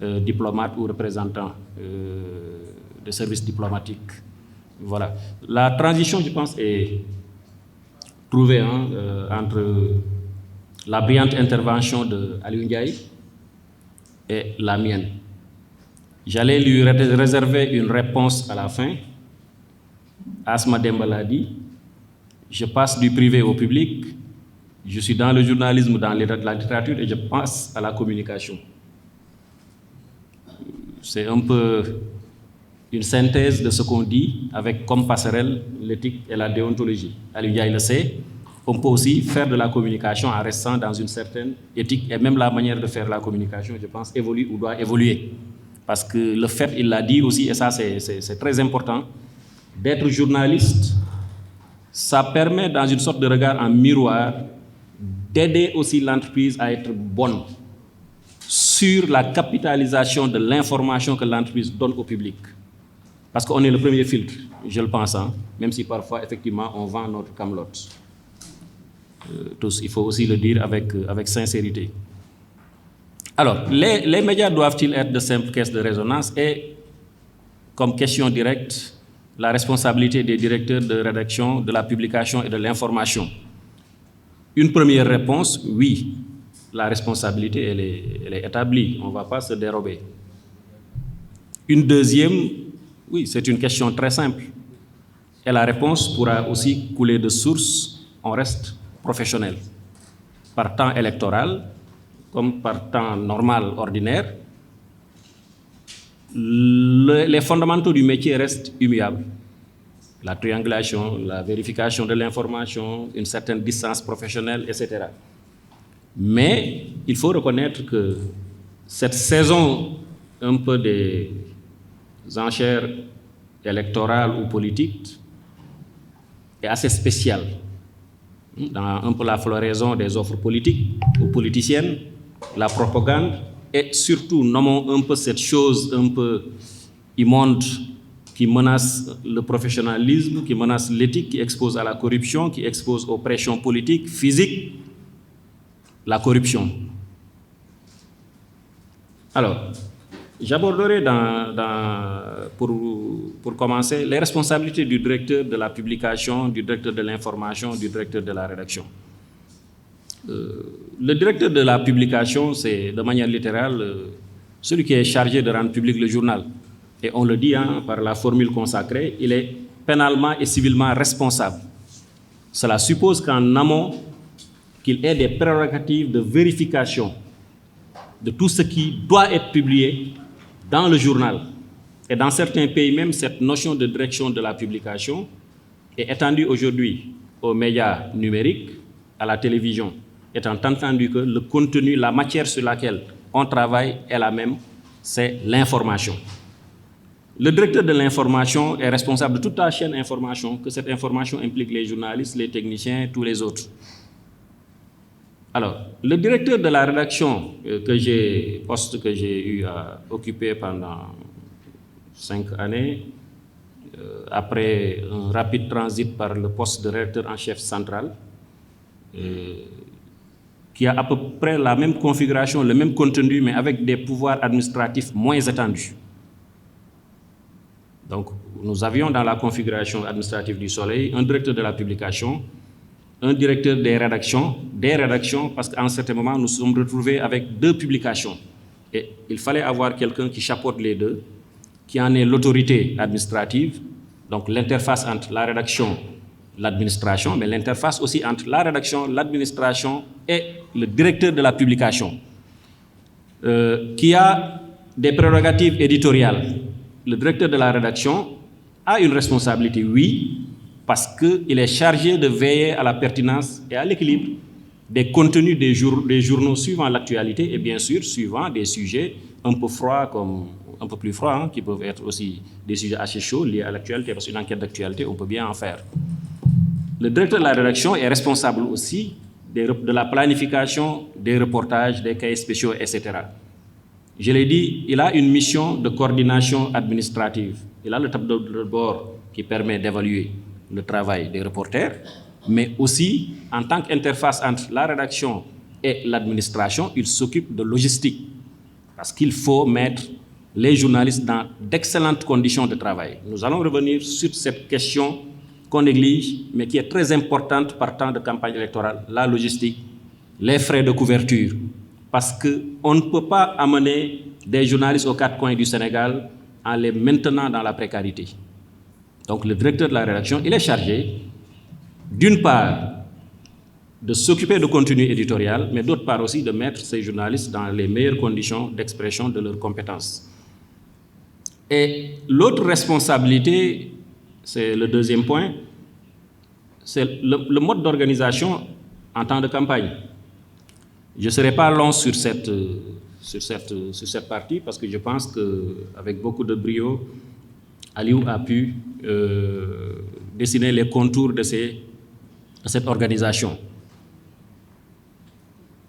diplomates ou représentants des services diplomatiques. Voilà. La transition, je pense, est trouvée entre la brillante intervention de Aliou Ndiaye et la mienne. J'allais lui réserver une réponse à la fin. Asma Demba l'a dit, je passe du privé au public, je suis dans le journalisme, dans la littérature et je passe à la communication. C'est un peu une synthèse de ce qu'on dit avec comme passerelle l'éthique et la déontologie. Aliou Ndiaye le sait, on peut aussi faire de la communication en restant dans une certaine éthique et même la manière de faire la communication, je pense, évolue ou doit évoluer. Parce que le fait, il l'a dit aussi, et ça c'est très important, d'être journaliste, ça permet dans une sorte de regard en miroir d'aider aussi l'entreprise à être bonne sur la capitalisation de l'information que l'entreprise donne au public. Parce qu'on est le premier filtre, je le pense, même si parfois, effectivement, on vend notre camelote. Tous, il faut aussi le dire avec sincérité. Alors, les médias doivent-ils être de simples caisses de résonance? Et, comme question directe, la responsabilité des directeurs de rédaction, de la publication et de l'information. Une première réponse, oui, la responsabilité, elle est établie, on ne va pas se dérober. Une deuxième, oui, c'est une question très simple. Et la réponse pourra aussi couler de source, on reste professionnel. Par temps électoral, comme par temps normal, ordinaire, les fondamentaux du métier restent immuables. la triangulation, la vérification de l'information, une certaine distance professionnelle, etc. Mais il faut reconnaître que cette saison un peu des enchères électorales ou politiques est assez spéciale. Dans un peu la floraison des offres politiques ou politiciennes, la propagande, et surtout, nommons un peu cette chose un peu immonde qui menace le professionnalisme, qui menace l'éthique, qui expose à la corruption, qui expose aux pressions politiques, physiques, la corruption. Alors, j'aborderai pour commencer les responsabilités du directeur de la publication, du directeur de l'information, du directeur de la rédaction. Le directeur de la publication, c'est de manière littérale celui qui est chargé de rendre public le journal. Et on le dit par la formule consacrée, il est pénalement et civilement responsable. Cela suppose qu'en amont, qu'il ait des prérogatives de vérification de tout ce qui doit être publié dans le journal. Et dans certains pays même, cette notion de direction de la publication est étendue aujourd'hui aux médias numériques, à la télévision, étant entendu que le contenu, la matière sur laquelle on travaille est la même, c'est l'information. Le directeur de l'information est responsable de toute la chaîne d'information, que cette information implique les journalistes, les techniciens, tous les autres. Alors, le directeur de la rédaction, poste que j'ai eu à occuper pendant 5 années, après un rapide transit par le poste de rédacteur en chef central, qui a à peu près la même configuration, le même contenu, mais avec des pouvoirs administratifs moins étendus. Donc, nous avions dans la configuration administrative du Soleil un directeur de la publication, un directeur des rédactions, parce qu'à un certain moment, nous nous sommes retrouvés avec 2 publications. Et il fallait avoir quelqu'un qui chapeaute les 2, qui en est l'autorité administrative, donc l'interface entre la rédaction, l'administration, mais l'interface aussi entre la rédaction, l'administration et le directeur de la publication, qui a des prérogatives éditoriales. Le directeur de la rédaction a une responsabilité, oui, parce qu'il est chargé de veiller à la pertinence et à l'équilibre des contenus des journaux suivant l'actualité et bien sûr suivant des sujets un peu froids, un peu plus froids, qui peuvent être aussi des sujets assez chauds liés à l'actualité, parce qu'une enquête d'actualité, on peut bien en faire. Le directeur de la rédaction est responsable aussi de la planification des reportages, des cahiers spéciaux, etc. Je l'ai dit, il a une mission de coordination administrative. Il a le tableau de bord qui permet d'évaluer le travail des reporters, mais aussi, en tant qu'interface entre la rédaction et l'administration, il s'occupe de logistique, parce qu'il faut mettre les journalistes dans d'excellentes conditions de travail. Nous allons revenir sur cette question qu'on néglige, mais qui est très importante par temps de campagne électorale, la logistique, les frais de couverture, parce qu'on ne peut pas amener des journalistes aux 4 coins du Sénégal en les maintenant dans la précarité. Donc le directeur de la rédaction, il est chargé, d'une part, de s'occuper de contenu éditorial, mais d'autre part aussi de mettre ces journalistes dans les meilleures conditions d'expression de leurs compétences. Et l'autre responsabilité, c'est le deuxième point, c'est le mode d'organisation en temps de campagne. Je ne serai pas long sur cette partie parce que je pense qu'avec beaucoup de brio, Aliou a pu dessiner les contours de cette organisation.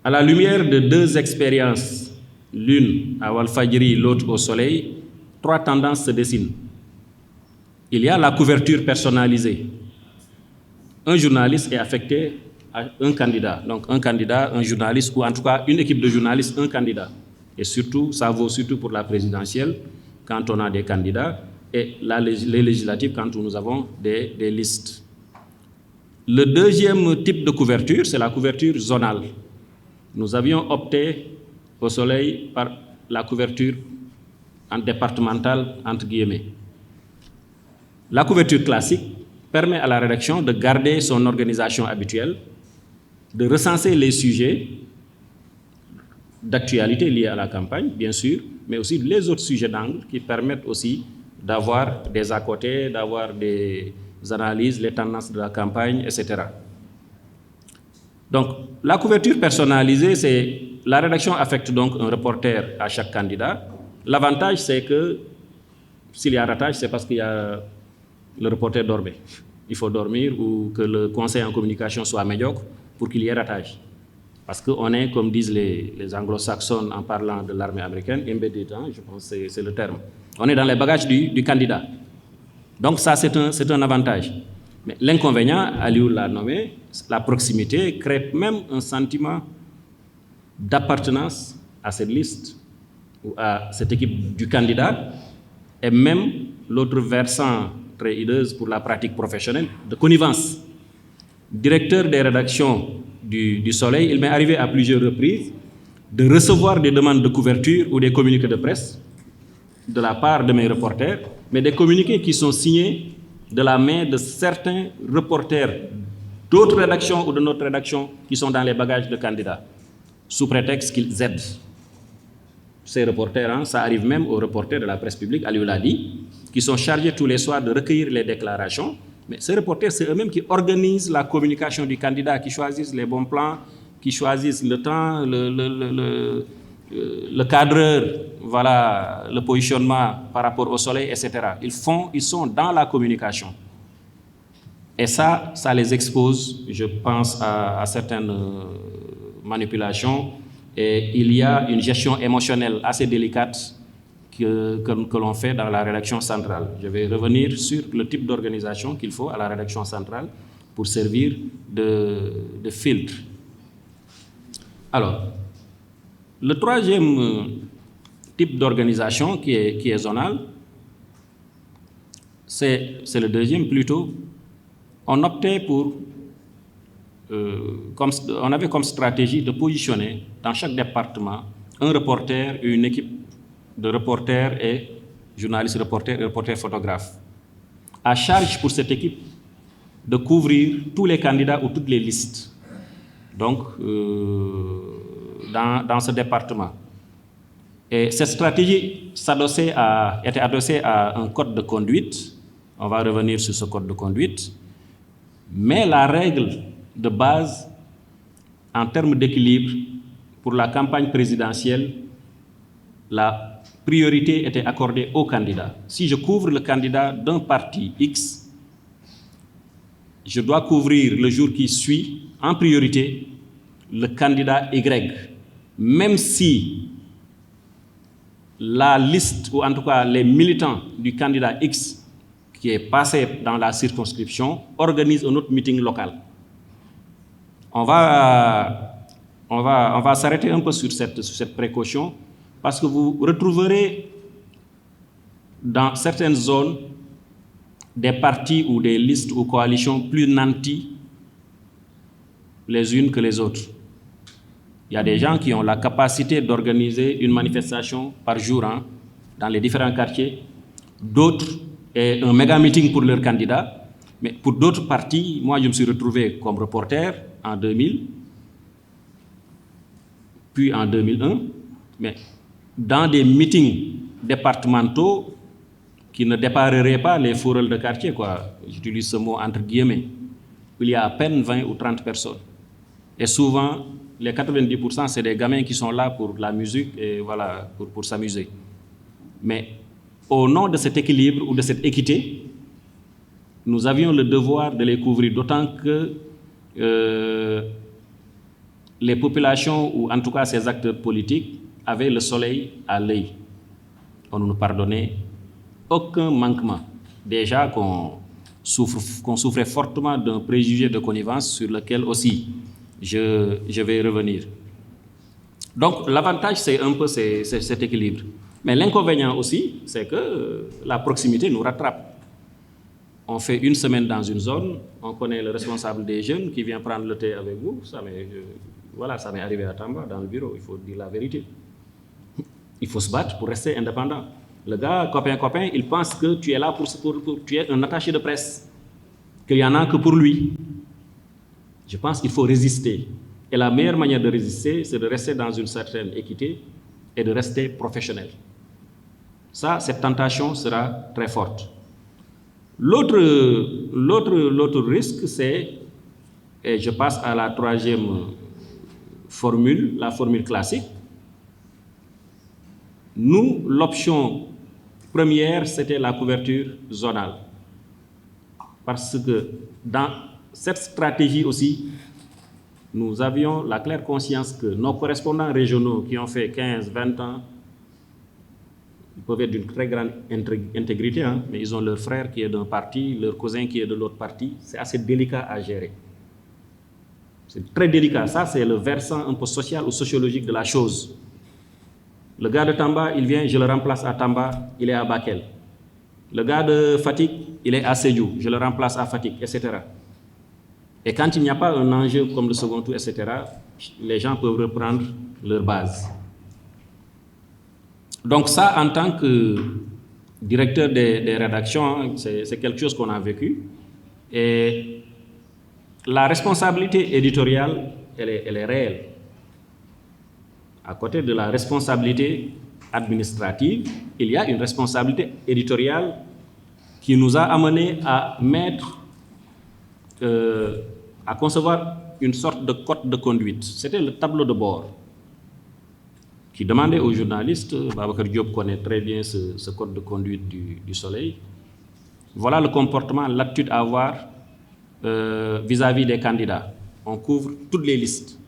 À la lumière de 2 expériences, l'une à Walfadjri, l'autre au Soleil, 3 tendances se dessinent. Il y a la couverture personnalisée. Un journaliste est affecté à un candidat. Donc un candidat, un journaliste, ou en tout cas une équipe de journalistes, un candidat. Et surtout, ça vaut surtout pour la présidentielle, quand on a des candidats, et les législatives, quand nous avons des listes. Le deuxième type de couverture, c'est la couverture zonale. Nous avions opté au Soleil par la couverture départementale, entre guillemets. La couverture classique permet à la rédaction de garder son organisation habituelle, de recenser les sujets d'actualité liés à la campagne, bien sûr, mais aussi les autres sujets d'angle qui permettent aussi d'avoir des à côté, d'avoir des analyses, les tendances de la campagne, etc. Donc, la couverture personnalisée, c'est la rédaction affecte donc un reporter à chaque candidat. L'avantage, c'est que s'il y a ratage, c'est parce qu'il y a le reporter dormait. Il faut dormir ou que le conseil en communication soit médiocre pour qu'il y ait ratage. Parce qu'on est, comme disent les anglo-saxons en parlant de l'armée américaine, embedded, je pense que c'est le terme. On est dans les bagages du candidat. Donc ça, c'est un avantage. Mais l'inconvénient, Aliou l'a nommé, la proximité crée même un sentiment d'appartenance à cette liste ou à cette équipe du candidat, et même l'autre versant très hideuse pour la pratique professionnelle, de connivence. Directeur des rédactions du Soleil, il m'est arrivé à plusieurs reprises de recevoir des demandes de couverture ou des communiqués de presse de la part de mes reporters, mais des communiqués qui sont signés de la main de certains reporters d'autres rédactions ou de notre rédaction qui sont dans les bagages de candidats, sous prétexte qu'ils aident ces reporters. Ça arrive même aux reporters de la presse publique, Aliou l'a dit, qui sont chargés tous les soirs de recueillir les déclarations. Mais ces reporters, c'est eux-mêmes qui organisent la communication du candidat, qui choisissent les bons plans, qui choisissent le temps, le cadreur, voilà, le positionnement par rapport au Soleil, etc. Ils sont dans la communication. Et ça les expose, je pense, à certaines manipulations. Et il y a une gestion émotionnelle assez délicate que l'on fait dans la rédaction centrale. Je vais revenir sur le type d'organisation qu'il faut à la rédaction centrale pour servir de filtre. Alors, le troisième type d'organisation qui est zonale, c'est le deuxième plutôt. On optait pour, on avait comme stratégie de positionner dans chaque département un reporter et une équipe de reporters et journalistes reporters et reporters photographes. À charge pour cette équipe de couvrir tous les candidats ou toutes les listes. Donc, dans ce département. Et cette stratégie était adossée à un code de conduite. On va revenir sur ce code de conduite. Mais la règle de base, en termes d'équilibre, pour la campagne présidentielle, la priorité était accordée au candidat. Si je couvre le candidat d'un parti X, je dois couvrir le jour qui suit, en priorité, le candidat Y. Même si la liste, ou en tout cas les militants du candidat X qui est passé dans la circonscription organisent un autre meeting local. On va s'arrêter un peu sur cette précaution parce que vous retrouverez dans certaines zones des partis ou des listes ou coalitions plus nantis les unes que les autres. Il y a des gens qui ont la capacité d'organiser une manifestation par jour dans les différents quartiers. D'autres, un méga meeting pour leurs candidats. Mais pour d'autres partis, moi je me suis retrouvé comme reporter en 2000, puis en 2001, mais dans des meetings départementaux qui ne dépareraient pas les fourrels de quartier, quoi. J'utilise ce mot entre guillemets. Il y a à peine 20 ou 30 personnes. Et souvent, les 90%, c'est des gamins qui sont là pour la musique et voilà, pour s'amuser. Mais au nom de cet équilibre ou de cette équité, nous avions le devoir de les couvrir, d'autant que les populations, ou en tout cas ces acteurs politiques, avaient le soleil à l'œil. On ne nous pardonnait aucun manquement. Déjà qu'on souffrait fortement d'un préjugé de connivence sur lequel aussi je vais revenir. Donc l'avantage, c'est un peu cet équilibre. Mais l'inconvénient aussi, c'est que la proximité nous rattrape. On fait une semaine dans une zone, on connaît le responsable des jeunes qui vient prendre le thé avec vous. Ça m'est arrivé à Tamba, dans le bureau, il faut dire la vérité. Il faut se battre pour rester indépendant. Le gars, copain, il pense que tu es là pour tu es un attaché de presse, qu'il n'y en a que pour lui. Je pense qu'il faut résister. Et la meilleure manière de résister, c'est de rester dans une certaine équité et de rester professionnel. Ça, cette tentation sera très forte. L'autre risque, c'est, et je passe à la troisième formule, la formule classique. Nous, l'option première, c'était la couverture zonale. Parce que dans cette stratégie aussi, nous avions la claire conscience que nos correspondants régionaux qui ont fait 15, 20 ans, ils peuvent être d'une très grande intégrité, hein, mais ils ont leur frère qui est d'un parti, leur cousin qui est de l'autre parti. C'est assez délicat à gérer. C'est très délicat. Ça, c'est le versant un peu social ou sociologique de la chose. Le gars de Tamba, il vient, je le remplace à Tamba, il est à Bakel. Le gars de Fatick, il est à Sédhiou, je le remplace à Fatick, etc. Et quand il n'y a pas un enjeu comme le second tour, etc., les gens peuvent reprendre leur base. Donc ça, en tant que directeur des rédactions, c'est quelque chose qu'on a vécu. Et la responsabilité éditoriale, elle est réelle. À côté de la responsabilité administrative, il y a une responsabilité éditoriale qui nous a amené à à concevoir une sorte de code de conduite. C'était le tableau de bord qui demandait aux journalistes, Babacar Diop connaît très bien ce code de conduite du Soleil, voilà le comportement, l'attitude à avoir vis-à-vis des candidats. On couvre toutes les listes,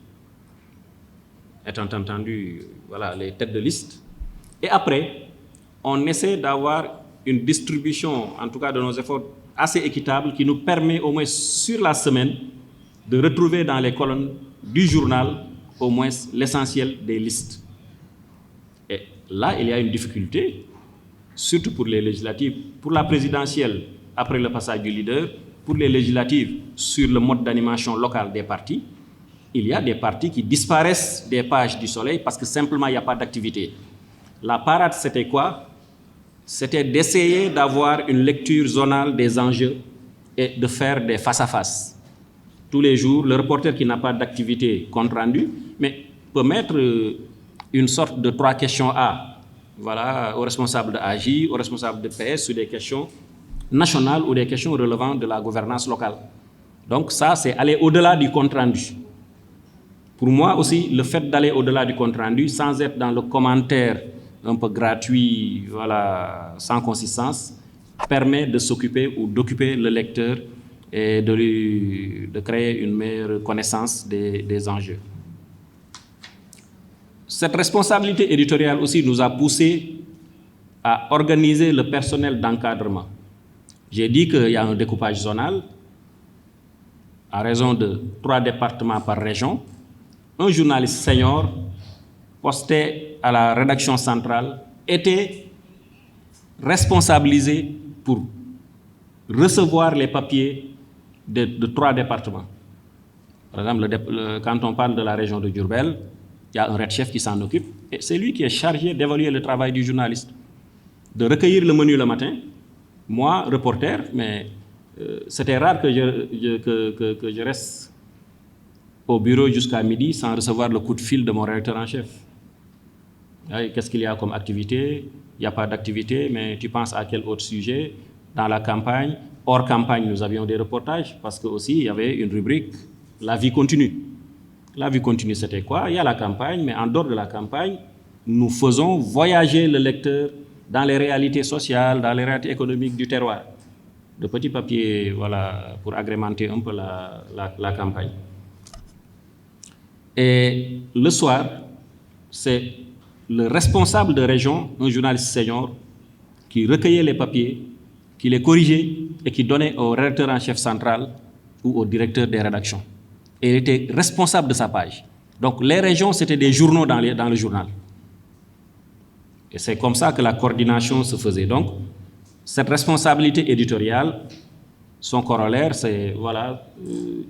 étant entendu voilà, les têtes de liste. Et après, on essaie d'avoir une distribution, en tout cas de nos efforts, assez équitable qui nous permet au moins sur la semaine de retrouver dans les colonnes du journal au moins l'essentiel des listes. Et là, il y a une difficulté, surtout pour les législatives, pour la présidentielle après le passage du leader, pour les législatives sur le mode d'animation local des partis. Il y a des partis qui disparaissent des pages du Soleil parce que simplement il n'y a pas d'activité. La parade, c'était quoi? C'était d'essayer d'avoir une lecture zonale des enjeux et de faire des face-à-face. Tous les jours, le reporter qui n'a pas d'activité compte rendu, mais peut mettre une sorte de 3 questions A, voilà, aux responsables de AJ, aux responsables de PS sur des questions nationales ou des questions relevant de la gouvernance locale. Donc ça, c'est aller au-delà du compte rendu. Pour moi aussi, le fait d'aller au-delà du compte rendu, sans être dans le commentaire un peu gratuit, voilà, sans consistance, permet de s'occuper ou d'occuper le lecteur et de créer une meilleure connaissance des enjeux. Cette responsabilité éditoriale aussi nous a poussé à organiser le personnel d'encadrement. J'ai dit qu'il y a un découpage zonal à raison de 3 départements par région. Un journaliste senior posté à la rédaction centrale était responsabilisé pour recevoir les papiers de 3 départements. Par exemple, quand on parle de la région de Diourbel, il y a un red-chef qui s'en occupe et c'est lui qui est chargé d'évaluer le travail du journaliste, de recueillir le menu le matin. Moi, reporter, mais c'était rare que je reste au bureau jusqu'à midi sans recevoir le coup de fil de mon rédacteur en chef. Qu'est-ce qu'il y a comme activité? Il n'y a pas d'activité, mais tu penses à quel autre sujet? Dans la campagne, hors campagne, nous avions des reportages parce que aussi il y avait une rubrique « La vie continue ». La vie continue, c'était quoi? Il y a la campagne, mais en dehors de la campagne, nous faisons voyager le lecteur dans les réalités sociales, dans les réalités économiques du terroir. De petits papiers, voilà, pour agrémenter un peu la campagne. Et le soir, c'est le responsable de région, un journaliste senior, qui recueillait les papiers, qui les corrigeait et qui donnait au rédacteur en chef central ou au directeur des rédactions. Et il était responsable de sa page. Donc les régions, c'était des journaux dans le journal. Et c'est comme ça que la coordination se faisait. Donc, cette responsabilité éditoriale, son corollaire, c'est voilà,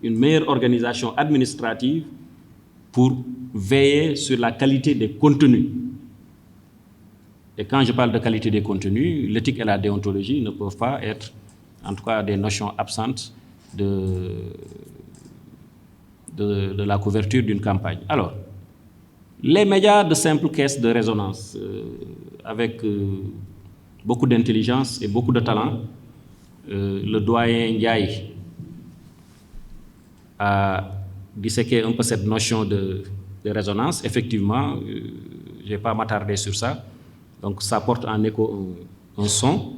une meilleure organisation administrative pour veiller sur la qualité des contenus. Et quand je parle de qualité des contenus, l'éthique et la déontologie ne peuvent pas être, en tout cas, des notions absentes de la couverture d'une campagne. Alors, les médias de simple caisse de résonance, avec beaucoup d'intelligence et beaucoup de talent, le doyen Ndiaye a disséqué un peu cette notion de résonance. Effectivement, je ne vais pas m'attarder sur ça. Donc ça porte en écho un son.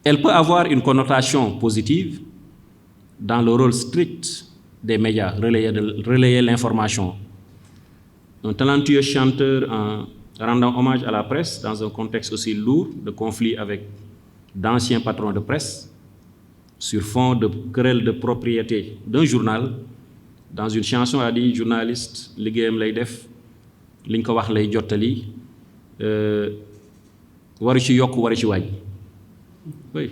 Elle peut avoir une connotation positive dans le rôle strict des médias, relayer l'information. Un talentueux chanteur en rendant hommage à la presse dans un contexte aussi lourd de conflits avec d'anciens patrons de presse sur fond de querelle de propriété d'un journal. Dans une chanson, a dit journaliste liggéeyam lay def liñ ko wax lay jottali waru ci yokk waru ci wàññi. Oui.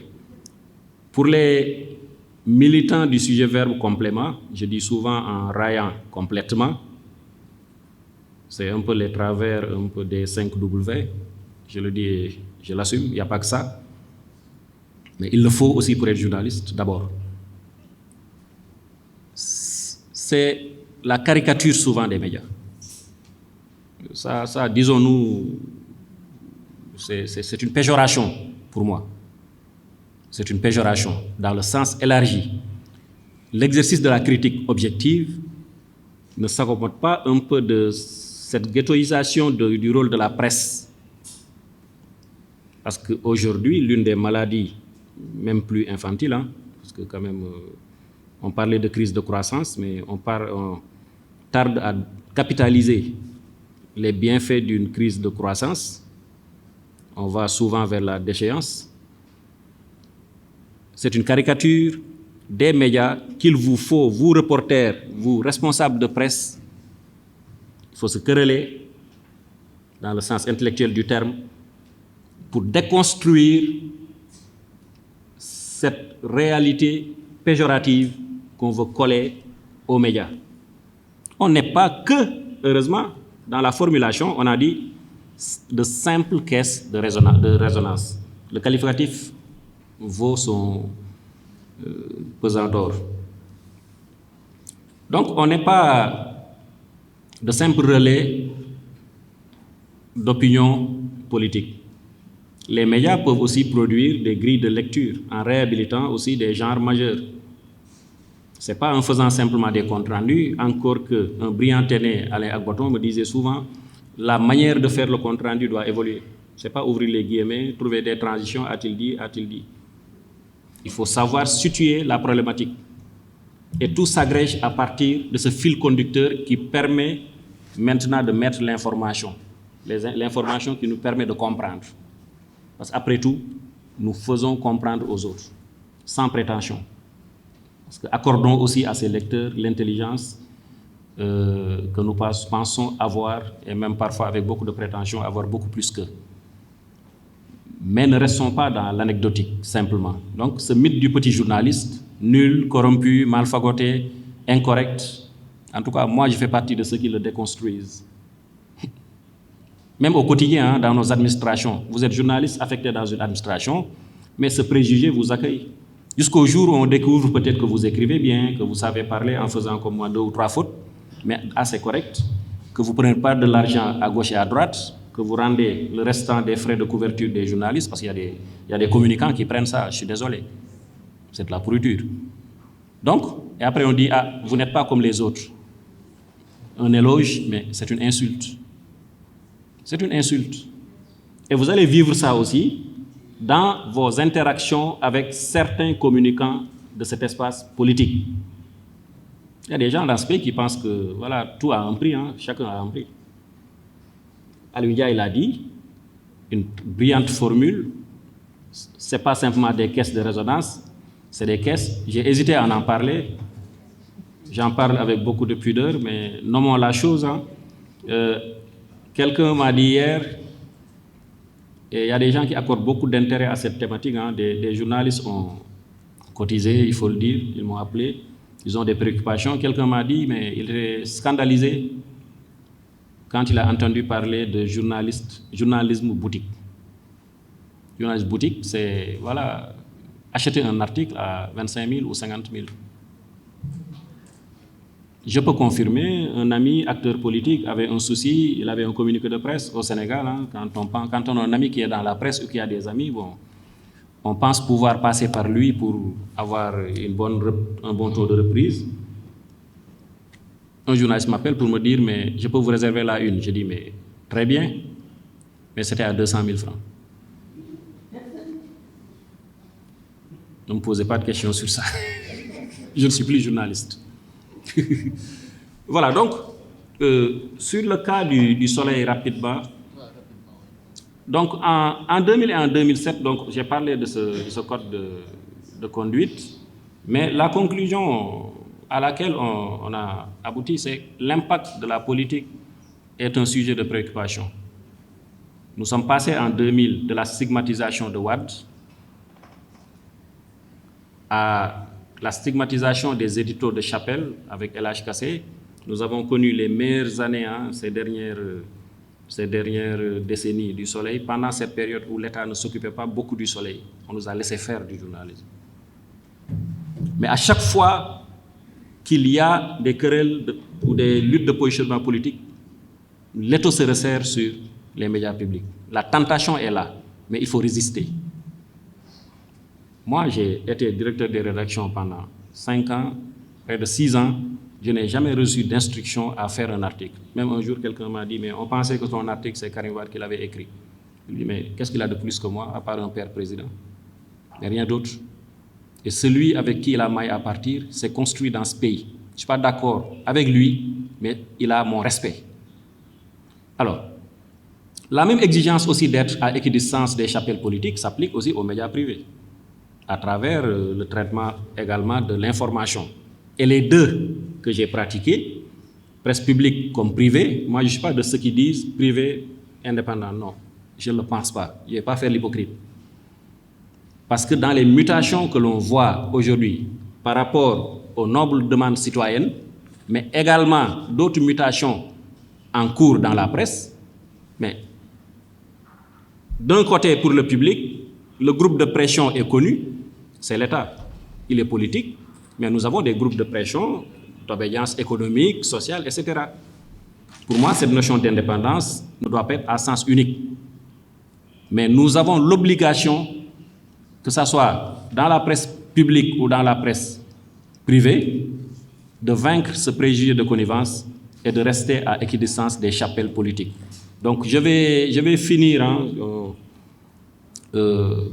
Pour les militants du sujet verbe complément, je dis souvent en raillant complètement, c'est un peu les travers un peu des 5W, je le dis et je l'assume, il n'y a pas que ça, mais il le faut aussi pour être journaliste d'abord. C'est la caricature souvent des médias. Ça disons-nous, c'est une péjoration pour moi. C'est une péjoration dans le sens élargi. L'exercice de la critique objective ne s'accommode pas un peu de cette ghettoisation du rôle de la presse. Parce qu'aujourd'hui, l'une des maladies, même plus infantiles, hein, parce que quand même, on parlait de crise de croissance, mais on tarde à capitaliser les bienfaits d'une crise de croissance. On va souvent vers la déchéance. C'est une caricature des médias qu'il vous faut, vous reporters, vous responsables de presse, il faut se quereller, dans le sens intellectuel du terme, pour déconstruire cette réalité péjorative qu'on veut coller aux médias. On n'est pas que, heureusement, dans la formulation, on a dit de simples caisses de résonance. Le qualificatif vaut son pesant d'or. Donc, on n'est pas de simples relais d'opinion politique. Les médias peuvent aussi produire des grilles de lecture en réhabilitant aussi des genres majeurs. Ce n'est pas en faisant simplement des comptes rendus, encore qu'un brillant aîné, Alain Agboton, me disait souvent la manière de faire le compte rendu doit évoluer. Ce n'est pas ouvrir les guillemets, trouver des transitions, a-t-il dit, a-t-il dit. Il faut savoir situer la problématique. Et tout s'agrège à partir de ce fil conducteur qui permet maintenant de mettre l'information. L'information qui nous permet de comprendre. Parce qu'après tout, nous faisons comprendre aux autres, sans prétention. Parce que accordons aussi à ces lecteurs l'intelligence que nous pensons avoir, et même parfois avec beaucoup de prétention, avoir beaucoup plus qu'eux. Mais ne restons pas dans l'anecdotique, simplement. Donc, ce mythe du petit journaliste, nul, corrompu, mal fagoté, incorrect, en tout cas, moi, je fais partie de ceux qui le déconstruisent. Même au quotidien, hein, dans nos administrations, vous êtes journaliste affecté dans une administration, mais ce préjugé vous accueille. Jusqu'au jour où on découvre peut-être que vous écrivez bien, que vous savez parler en faisant comme moi 2 ou 3 fautes, mais assez correctes, que vous ne prenez pas de l'argent à gauche et à droite, que vous rendez le restant des frais de couverture des journalistes, parce qu'il y a des communicants qui prennent ça, je suis désolé. C'est de la pourriture. Donc, et après on dit, ah, vous n'êtes pas comme les autres. Un éloge, mais c'est une insulte. C'est une insulte. Et vous allez vivre ça aussi dans vos interactions avec certains communicants de cet espace politique. Il y a des gens dans ce pays qui pensent que voilà, tout a un prix, hein, chacun a un prix. Aludia, il a dit, une brillante formule, ce n'est pas simplement des caisses de résonance, c'est des caisses, j'ai hésité à en parler, j'en parle avec beaucoup de pudeur, mais nommons la chose. Hein. Quelqu'un m'a dit hier, et il y a des gens qui accordent beaucoup d'intérêt à cette thématique, hein, des journalistes ont cotisé, il faut le dire, ils m'ont appelé, ils ont des préoccupations. Quelqu'un m'a dit, mais il est scandalisé quand il a entendu parler de journalisme boutique. Journalisme boutique, c'est, voilà, acheter un article à 25 000 ou 50 000. Je peux confirmer, un ami acteur politique avait un souci, il avait un communiqué de presse au Sénégal. Hein, quand on a un ami qui est dans la presse ou qui a des amis, bon, on pense pouvoir passer par lui pour avoir un bon taux de reprise. Un journaliste m'appelle pour me dire, mais je peux vous réserver la une. Je dis, mais très bien, mais c'était à 200 000 francs. Ne me posez pas de questions sur ça. Je ne suis plus journaliste. Voilà, donc, sur le cas du Soleil, rapidement. Donc, en 2000 et en 2007, donc, j'ai parlé de ce code de conduite, mais la conclusion à laquelle on a abouti, c'est que l'impact de la politique est un sujet de préoccupation. Nous sommes passés en 2000 de la stigmatisation de Wade à la stigmatisation des éditos de Chapelle avec El-Hadj Kassé. Nous avons connu les meilleures années, ces dernières décennies du Soleil, pendant cette période où l'État ne s'occupait pas beaucoup du Soleil. On nous a laissé faire du journalisme. Mais à chaque fois qu'il y a des querelles ou des luttes de positionnement politique, l'étau se resserre sur les médias publics. La tentation est là, mais il faut résister. Moi, j'ai été directeur des rédactions pendant 5 ans, près de 6 ans. Je n'ai jamais reçu d'instruction à faire un article. Même un jour, quelqu'un m'a dit, mais on pensait que ton article, c'est Karim Wade qui l'avait écrit. Je lui ai dit, mais qu'est-ce qu'il a de plus que moi, à part un père président? Mais rien d'autre. Et celui avec qui il a maille à partir s'est construit dans ce pays. Je ne suis pas d'accord avec lui, mais il a mon respect. Alors, la même exigence aussi d'être à équidistance des chapelles politiques s'applique aussi aux médias privés, à travers le traitement également de l'information. Et les deux que j'ai pratiqués, presse publique comme privée, moi je ne suis pas de ceux qui disent privé indépendant, non, je ne le pense pas, je ne vais pas faire l'hypocrite. Parce que dans les mutations que l'on voit aujourd'hui par rapport aux nobles demandes citoyennes, mais également d'autres mutations en cours dans la presse, mais d'un côté pour le public, le groupe de pression est connu, c'est l'État, il est politique, mais nous avons des groupes de pression, d'obédience économique, sociale, etc. Pour moi, cette notion d'indépendance ne doit pas être à sens unique. Mais nous avons l'obligation, que ce soit dans la presse publique ou dans la presse privée, de vaincre ce préjugé de connivence et de rester à équidistance des chapelles politiques. Donc je vais finir,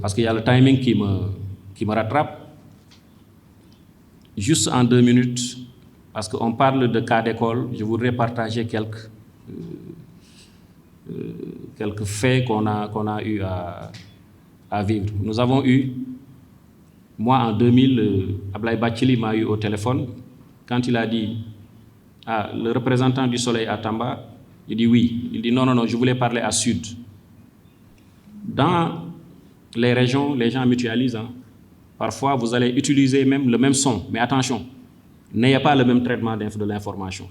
parce qu'il y a le timing qui me rattrape. Juste en 2 minutes, parce qu'on parle de cas d'école, je voudrais partager quelques faits qu'on a eu à vivre. Nous avons eu, moi en 2000, Ablaye Bathily m'a eu au téléphone, quand il a dit, le représentant du Soleil à Tamba, il dit oui. Il dit non, je voulais parler à Sud. Dans les régions, les gens mutualisent. Parfois, vous allez utiliser même le même son, mais attention, n'ayez pas le même traitement de l'information.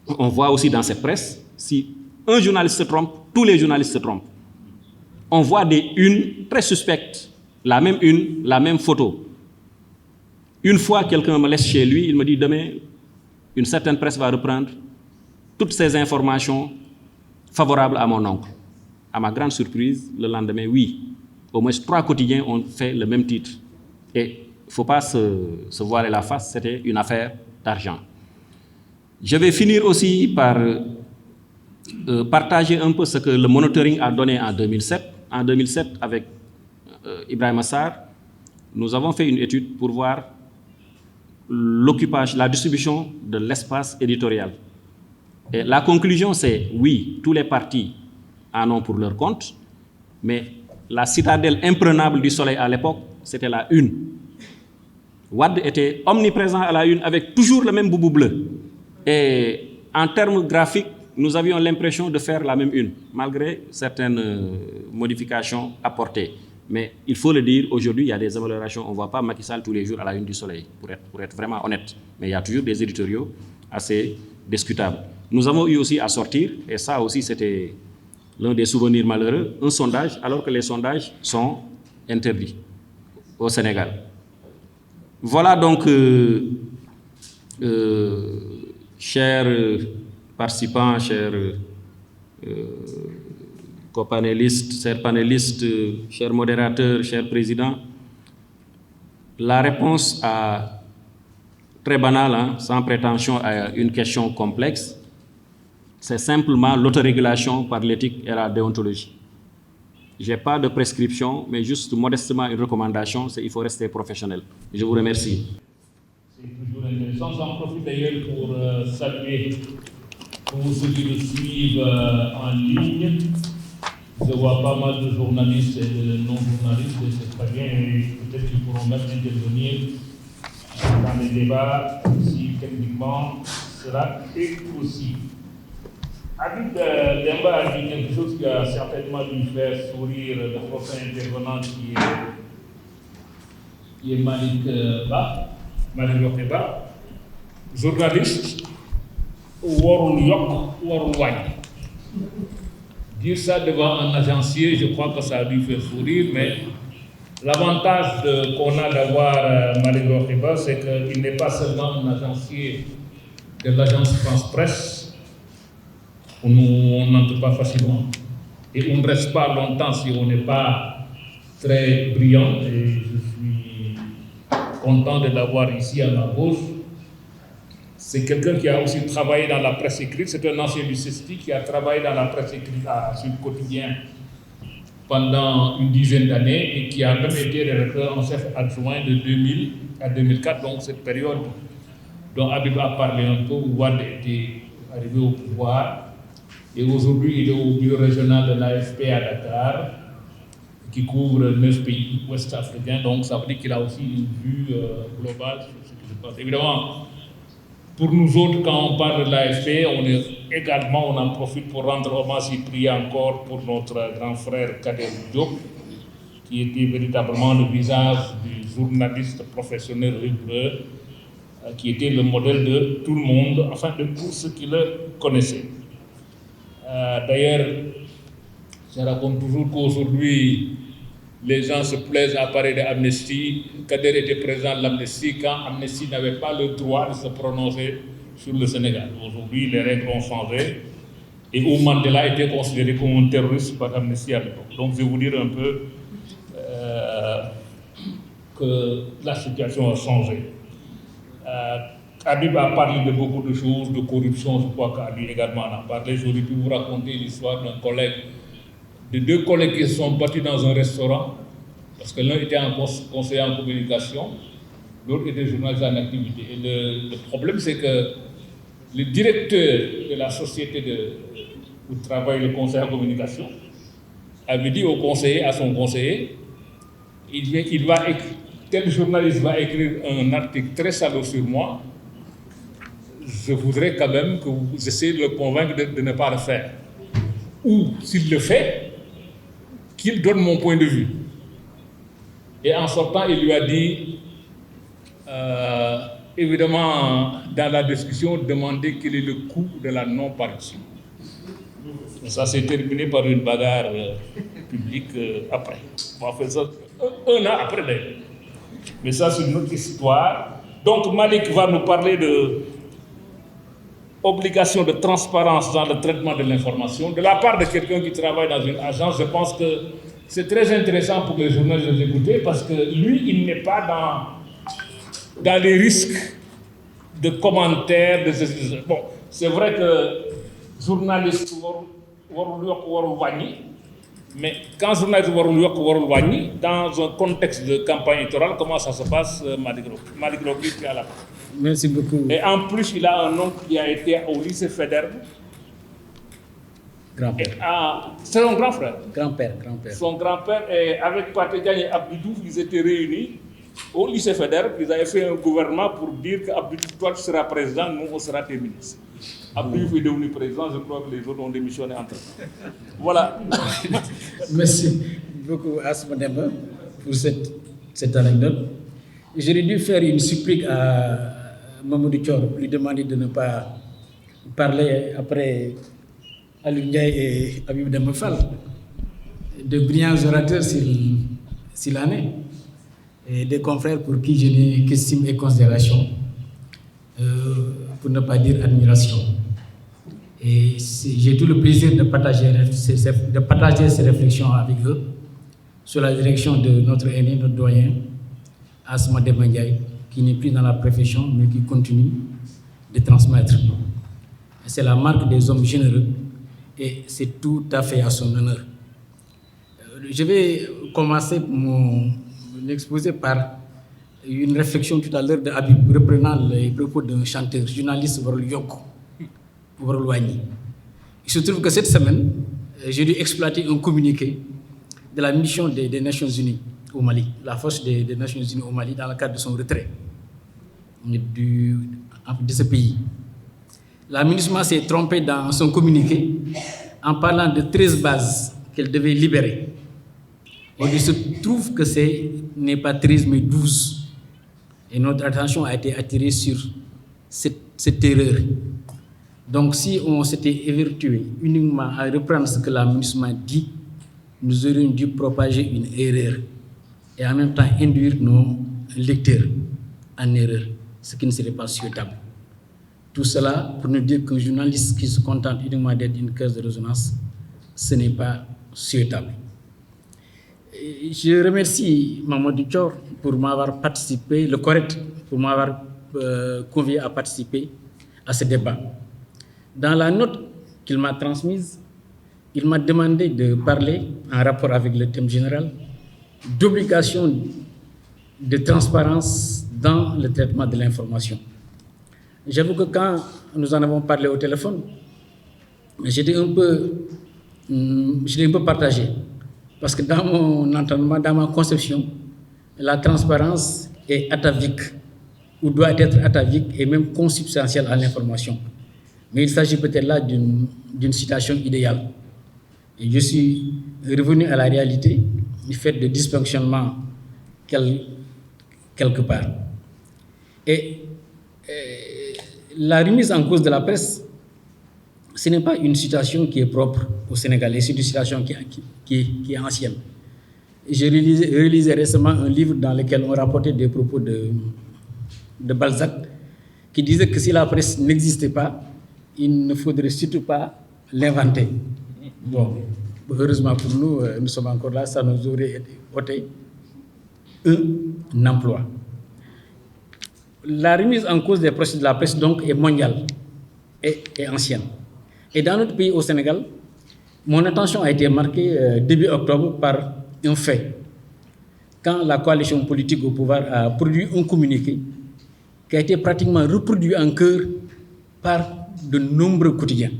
On voit aussi dans cette presse, si un journaliste se trompe, tous les journalistes se trompent. On voit des unes très suspectes, la même une, la même photo. Une fois, quelqu'un me laisse chez lui, il me dit demain, une certaine presse va reprendre toutes ces informations favorables à mon oncle. À ma grande surprise, le lendemain, oui. Au moins 3 quotidiens ont fait le même titre. Et il ne faut pas se voiler la face, c'était une affaire d'argent. Je vais finir aussi par partager un peu ce que le monitoring a donné en 2007. En 2007, avec Ibrahima Sarr, nous avons fait une étude pour voir l'occupation, la distribution de l'espace éditorial. Et la conclusion, c'est oui, tous les partis en ont pour leur compte, mais la citadelle imprenable du Soleil à l'époque, c'était la une. Wade était omniprésent à la une avec toujours le même boubou bleu. Et en termes graphiques, nous avions l'impression de faire la même une, malgré certaines modifications apportées. Mais il faut le dire, aujourd'hui, il y a des améliorations. On ne voit pas Macky Sall tous les jours à la une du Soleil, pour être vraiment honnête. Mais il y a toujours des éditoriaux assez discutables. Nous avons eu aussi à sortir, et ça aussi c'était l'un des souvenirs malheureux, un sondage, alors que les sondages sont interdits au Sénégal. Voilà donc, chers participants, chers copanélistes, chers panélistes, chers modérateurs, chers présidents, la réponse très banale, hein, sans prétention à une question complexe, c'est simplement l'autorégulation par l'éthique et la déontologie. Je n'ai pas de prescription, mais juste modestement une recommandation, c'est qu'il faut rester professionnel. Je vous remercie. C'est toujours intéressant. J'en profite d'ailleurs pour saluer tous ceux qui le suivent en ligne. Je vois pas mal de journalistes et de non-journalistes, et c'est très bien, et peut-être qu'ils pourront même intervenir dans les débats si techniquement cela est possible. Habib Demba a dit quelque chose qui a certainement dû faire sourire le prochain intervenant qui est Malik Ba, journaliste, warul yok, warul wàññi. Dire ça devant un agencier, je crois que ça a dû faire sourire, mais l'avantage qu'on a d'avoir Malik Ba, c'est qu'il n'est pas seulement un agencier de l'agence France Presse, où on n'entre pas facilement. Et on ne reste pas longtemps si on n'est pas très brillant. Et je suis content de l'avoir ici à ma gauche. C'est quelqu'un qui a aussi travaillé dans la presse écrite. C'est un ancien du CESTI qui a travaillé dans la presse écrite à Sud Quotidien pendant une dizaine d'années et qui a même été rédacteur en chef adjoint de 2000 à 2004. Donc cette période dont Habib a parlé un peu, où Wade était arrivé au pouvoir. Et aujourd'hui, il est au bureau régional de l'AFP à Dakar, qui couvre 9 pays ouest-africains. Donc, ça veut dire qu'il a aussi une vue globale sur ce qui se passe. Évidemment, pour nous autres, quand on parle de l'AFP, on en profite pour rendre hommage et prier encore pour notre grand frère Kader Diop, qui était véritablement le visage du journaliste professionnel rigoureux, qui était le modèle de tout le monde, enfin de tous ceux qui le connaissaient. D'ailleurs, je raconte toujours qu'aujourd'hui, les gens se plaisent à parler d'Amnesty. Kader était président de l'Amnesty quand Amnesty n'avait pas le droit de se prononcer sur le Sénégal. Aujourd'hui, les règles ont changé et où Mandela était considéré comme un terroriste par Amnesty à l'époque. Donc, je vais vous dire un peu que la situation a changé. Habib a parlé de beaucoup de choses, de corruption, je crois qu'Ali également en a parlé. J'aurais pu vous raconter l'histoire de deux collègues qui se sont battus dans un restaurant, parce que l'un était un conseiller en communication, l'autre était journaliste en activité. Et le problème, c'est que le directeur de la société où travaille le conseiller en communication avait dit à son conseiller, tel journaliste va écrire un article très salaud sur moi, je voudrais quand même que vous essayez de le convaincre de ne pas le faire. Ou, s'il le fait, qu'il donne mon point de vue. Et en sortant, il lui a dit, évidemment, dans la discussion, demander quel est le coût de la non-parution. Ça s'est terminé par une bagarre publique après. On a fait ça un an après d'ailleurs. Mais ça, c'est une autre histoire. Donc, Malik va nous parler de obligation de transparence dans le traitement de l'information. De la part de quelqu'un qui travaille dans une agence, je pense que c'est très intéressant pour les journalistes de l'écouter parce que lui, il n'est pas dans les risques de commentaires. Bon, c'est vrai que journaliste warul wàññi, mais quand journaliste warul wàññi, dans un contexte de campagne électorale, comment ça se passe, Malik Rocky, qui est à la fin. Merci beaucoup. Et en plus, il a un oncle qui a été au lycée Faidherbe. Grand-père. C'est son grand frère. Grand-père. Son grand-père, et avec Pathé Diagne et Abdou Diouf, ils étaient réunis au lycée Faidherbe. Ils avaient fait un gouvernement pour dire qu'Abdou Diouf, toi tu seras président, nous on sera tes ministres. Abdou Diouf est devenu président, je crois que les autres ont démissionné entre-temps. Voilà. Merci beaucoup Asma Demba pour cette anecdote. J'aurais dû faire une supplique à Mamadou Thior, lui demander de ne pas parler après Aliou Ndiaye et Habib Demba Fall, de brillants orateurs s'il en est, et des confrères pour qui je n'ai qu'estime et considération, pour ne pas dire admiration. Et j'ai tout le plaisir de partager ces réflexions avec eux sous la direction de notre aîné, notre doyen, Asma Demba Ndiaye, qui n'est plus dans la profession, mais qui continue de transmettre. C'est la marque des hommes généreux et c'est tout à fait à son honneur. Je vais commencer mon exposé par une réflexion tout à l'heure de Habib, reprenant les propos d'un chanteur, journaliste Warul Yoko, Warul Wani. Il se trouve que cette semaine, j'ai dû exploiter un communiqué de la mission des Nations Unies au Mali, la force des Nations Unies au Mali, dans le cadre de son retrait de ce pays. La MINUSMA s'est trompée dans son communiqué en parlant de 13 bases qu'elle devait libérer. Et il se trouve que ce n'est pas 13 mais 12. Et notre attention a été attirée sur cette erreur. Donc si on s'était évertué uniquement à reprendre ce que la MINUSMA dit, nous aurions dû propager une erreur et en même temps induire nos lecteurs en erreur, ce qui ne serait pas souhaitable. Tout cela pour nous dire qu'un journaliste qui se contente uniquement d'être une caisse de résonance, ce n'est pas souhaitable. Et je remercie Mamadou Thior pour m'avoir participé, le correct, pour m'avoir convié à participer à ce débat. Dans la note qu'il m'a transmise, il m'a demandé de parler, en rapport avec le thème général, d'obligation de transparence dans le traitement de l'information. J'avoue que quand nous en avons parlé au téléphone, j'étais un peu partagé. Parce que dans mon entendement, dans ma conception, la transparence est atavique, ou doit être atavique et même consubstantielle à l'information. Mais il s'agit peut-être là d'une situation idéale. Et je suis revenu à la réalité du fait de dysfonctionnement quelque part. Et la remise en cause de la presse, ce n'est pas une situation qui est propre au Sénégal, c'est une situation qui est ancienne. Je relisais récemment un livre dans lequel on rapportait des propos de Balzac qui disait que si la presse n'existait pas, il ne faudrait surtout pas l'inventer. Bon, heureusement pour nous, nous sommes encore là, ça nous aurait ôté un emploi. La remise en cause des procès de la presse donc est mondiale et ancienne. Et dans notre pays, au Sénégal, mon attention a été marquée début octobre par un fait. Quand la coalition politique au pouvoir a produit un communiqué qui a été pratiquement reproduit en chœur par de nombreux quotidiens.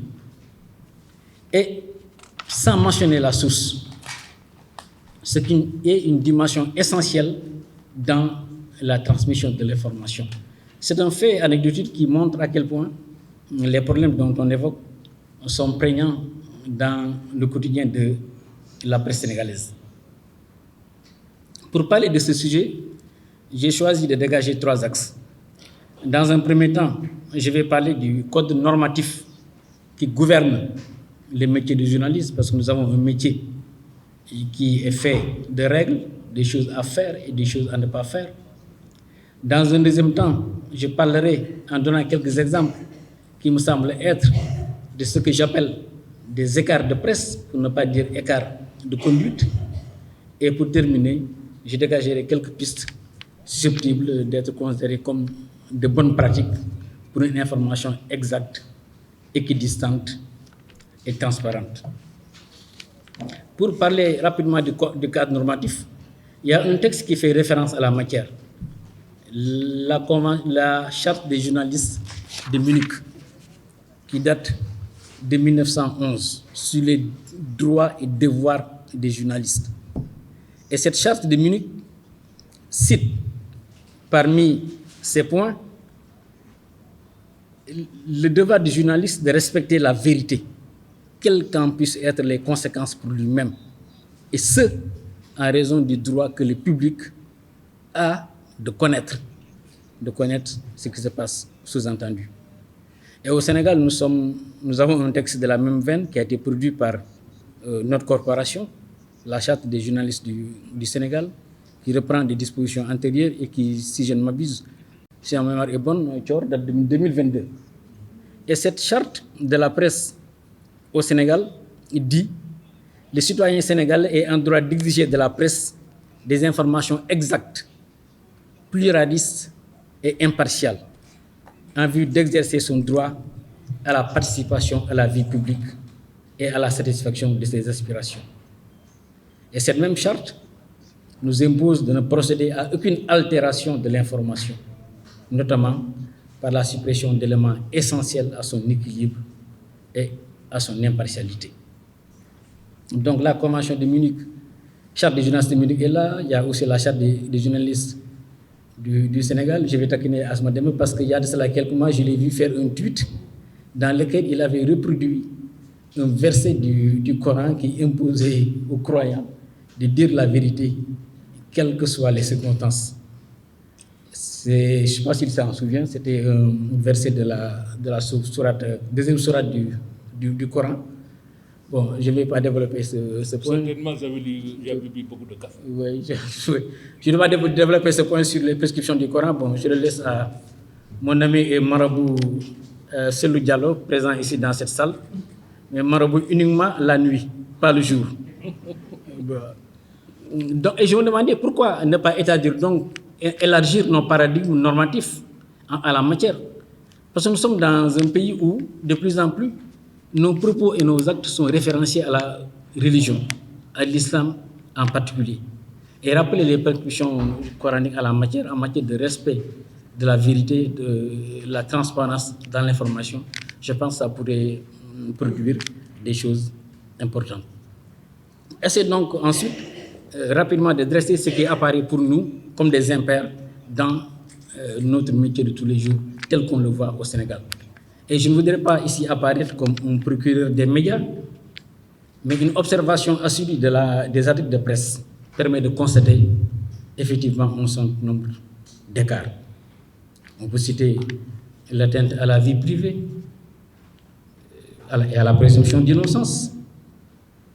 Et sans mentionner la source, ce qui est une dimension essentielle dans la transmission de l'information. C'est un fait anecdotique qui montre à quel point les problèmes dont on évoque sont prégnants dans le quotidien de la presse sénégalaise. Pour parler de ce sujet, j'ai choisi de dégager 3 axes. Dans un premier temps, je vais parler du code normatif qui gouverne les métiers de journaliste, parce que nous avons un métier qui est fait de règles, des choses à faire et des choses à ne pas faire. Dans un deuxième temps, je parlerai en donnant quelques exemples qui me semblent être de ce que j'appelle des écarts de presse, pour ne pas dire écarts de conduite. Et pour terminer, je dégagerai quelques pistes susceptibles d'être considérées comme de bonnes pratiques pour une information exacte, équidistante et transparente. Pour parler rapidement du cadre normatif, il y a un texte qui fait référence à la matière. La charte des journalistes de Munich, qui date de 1911, sur les droits et devoirs des journalistes. Et cette charte de Munich cite parmi ces points le devoir du journaliste de respecter la vérité, quelles qu'en puissent être les conséquences pour lui-même, et ce, en raison du droit que le public a de connaître ce qui se passe, sous-entendu. Et au Sénégal, nous avons un texte de la même veine qui a été produit par notre corporation, la Charte des journalistes du Sénégal, qui reprend des dispositions antérieures et qui, si je ne m'abuse, si ma mémoire est bonne, date de 2022. Et cette charte de la presse au Sénégal dit: les citoyens sénégalais ont un droit d'exiger de la presse des informations exactes, pluralistes et impartiales, en vue d'exercer son droit à la participation à la vie publique et à la satisfaction de ses aspirations. Et cette même charte nous impose de ne procéder à aucune altération de l'information, notamment par la suppression d'éléments essentiels à son équilibre et à son impartialité. Donc la Convention de Munich, charte des journalistes de Munich est là, il y a aussi la charte des journalistes du Sénégal. Je vais taquiner Asma Demba parce qu'il y a de cela quelques mois, je l'ai vu faire un tweet dans lequel il avait reproduit un verset du Coran qui imposait aux croyants de dire la vérité, quelles que soient les circonstances. Je ne sais pas s'il s'en souvient, c'était un verset de la sourate, deuxième sourate du Coran. Bon, je ne vais pas développer ce point. Certainement, vous avez bu beaucoup de café. Oui, je ne vais pas développer ce point sur les prescriptions du Coran. Bon, je le laisse à mon ami et marabout Selou Diallo, présent ici dans cette salle. Mais marabout uniquement la nuit, pas le jour. Donc, et je me demandais pourquoi ne pas élargir nos paradigmes normatifs à la matière. Parce que nous sommes dans un pays où, de plus en plus, nos propos et nos actes sont référenciés à la religion, à l'islam en particulier. Et rappeler les prescriptions coraniques à la matière, en matière de respect de la vérité, de la transparence dans l'information, je pense que ça pourrait produire des choses importantes. Essayez donc ensuite rapidement de dresser ce qui apparaît pour nous comme des impairs dans notre métier de tous les jours, tel qu'on le voit au Sénégal. Et je ne voudrais pas ici apparaître comme un procureur des médias, mais une observation assidue des articles de presse permet de constater effectivement un certain nombre d'écarts. On peut citer l'atteinte à la vie privée et à la présomption d'innocence,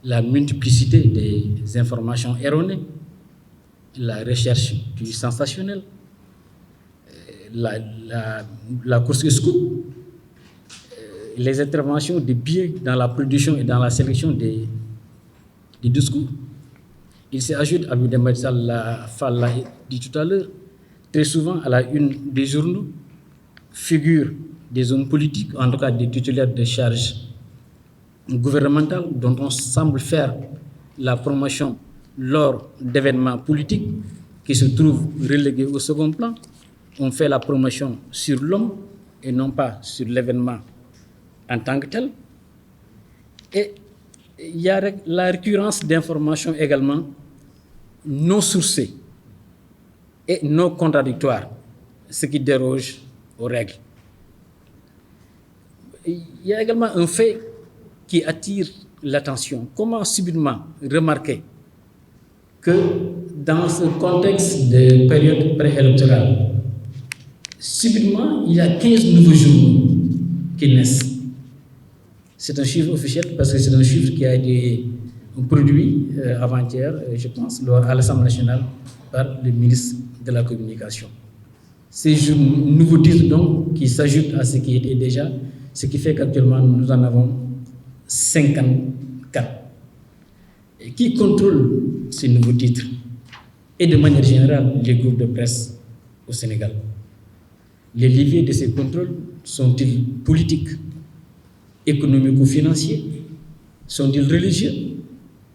la multiplicité des informations erronées, la recherche du sensationnel, la course au scoop, les interventions de biais dans la production et dans la sélection des discours. Il s'ajoute, Abou Demba l'a dit tout à l'heure, très souvent à la une des journaux, figurent des hommes politiques, en tout cas des titulaires de charges gouvernementales, dont on semble faire la promotion lors d'événements politiques qui se trouvent relégués au second plan. On fait la promotion sur l'homme et non pas sur l'événement en tant que tel. Et il y a la récurrence d'informations également non sourcées et non contradictoires, ce qui déroge aux règles. Il y a également un fait qui attire l'attention. Comment subitement remarquer que dans ce contexte de période préélectorale, subitement, il y a 15 nouveaux journaux qui naissent. C'est un chiffre officiel parce que c'est un chiffre qui a été produit avant-hier, je pense, à l'Assemblée nationale par le ministre de la Communication. Ces nouveaux titres, donc, qui s'ajoutent à ce qui était déjà, ce qui fait qu'actuellement, nous en avons 54. Et qui contrôle ces nouveaux titres? Et de manière générale, les groupes de presse au Sénégal. Les leviers de ces contrôles sont-ils politiques, économiques ou financiers? Sont-ils religieux?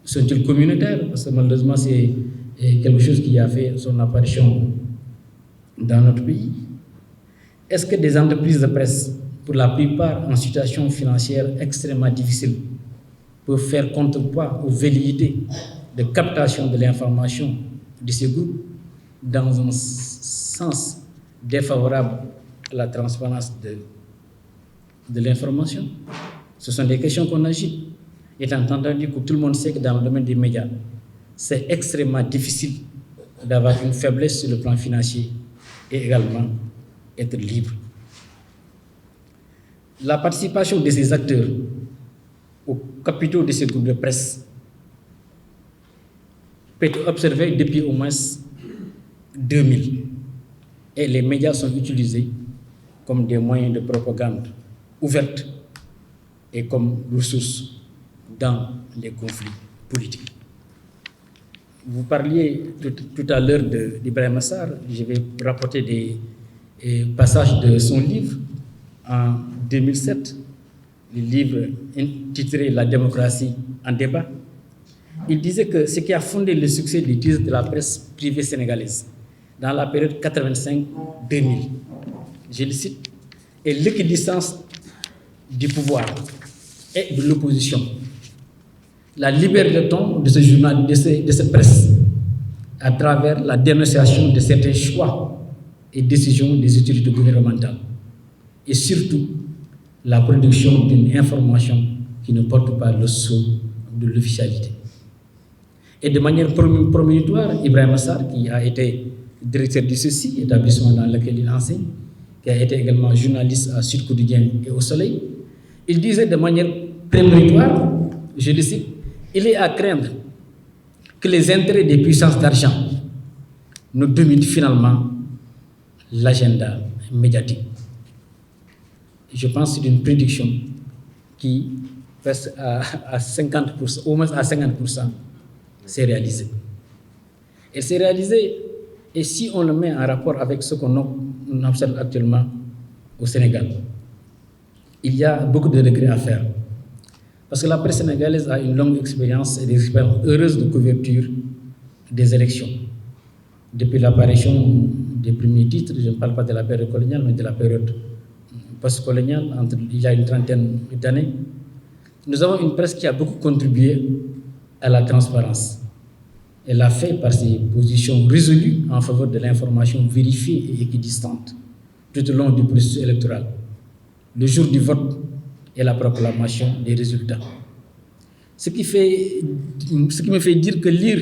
Sont-ils communautaires? Parce que malheureusement, c'est quelque chose qui a fait son apparition dans notre pays. Est-ce que des entreprises de presse, pour la plupart en situation financière extrêmement difficile, peuvent faire contrepoids aux velléités de captation de l'information de ces groupes dans un sens défavorable à la transparence de l'information? Ce sont des questions qu'on agite. Étant entendu que tout le monde sait que dans le domaine des médias, c'est extrêmement difficile d'avoir une faiblesse sur le plan financier et également être libre. La participation de ces acteurs aux capitaux de ces groupes de presse peut être observée depuis au moins 2000. Et les médias sont utilisés comme des moyens de propagande ouverte et comme ressource dans les conflits politiques. Vous parliez tout à l'heure d'Ibrahima Sarr. Je vais rapporter des passages de son livre en 2007, le livre intitulé « La démocratie en débat ». Il disait que ce qui a fondé le succès du titre de la presse privée sénégalaise dans la période 85-2000, je le cite, est l'équidistance du pouvoir et de l'opposition. La liberté de ton de ce journal, de cette presse, à travers la dénonciation de certains choix et décisions des autorités gouvernementales, et surtout la production d'une information qui ne porte pas le sceau de l'officialité. Et de manière prominatoire, Ibrahima Sarr, qui a été directeur du CECI, établissement dans lequel il enseigne, qui a été également journaliste à Sud Quotidien et au Soleil, il disait de manière prémonitoire, je le cite, « Il est à craindre que les intérêts des puissances d'argent ne dominent finalement l'agenda médiatique. » Je pense que c'est une prédiction qui reste à 50%, au moins à 50%, s'est réalisée. Elle s'est réalisée, et si on le met en rapport avec ce qu'on observe actuellement au Sénégal, il y a beaucoup de regrets à faire. Parce que la presse sénégalaise a une longue expérience et des expériences heureuses de couverture des élections. Depuis l'apparition des premiers titres, je ne parle pas de la période coloniale, mais de la période post-coloniale, il y a une trentaine d'années, nous avons une presse qui a beaucoup contribué à la transparence. Elle l'a fait par ses positions résolues en faveur de l'information vérifiée et équidistante tout au long du processus électoral, le jour du vote et la proclamation des résultats. Ce qui me fait dire que lire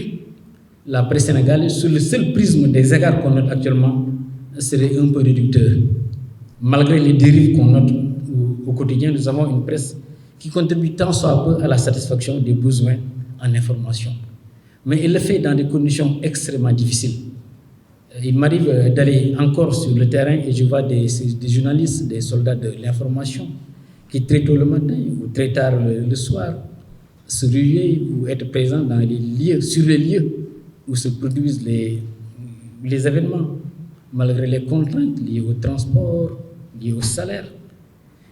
la presse sénégalaise sous le seul prisme des écarts qu'on note actuellement serait un peu réducteur. Malgré les dérives qu'on note au quotidien, nous avons une presse qui contribue tant soit peu à la satisfaction des besoins en information. Mais elle le fait dans des conditions extrêmement difficiles. Il m'arrive d'aller encore sur le terrain et je vois des journalistes, des soldats de l'information qui très tôt le matin ou très tard le soir se ruer ou être présents dans les lieux, sur les lieux où se produisent les événements, malgré les contraintes liées au transport, liées au salaire.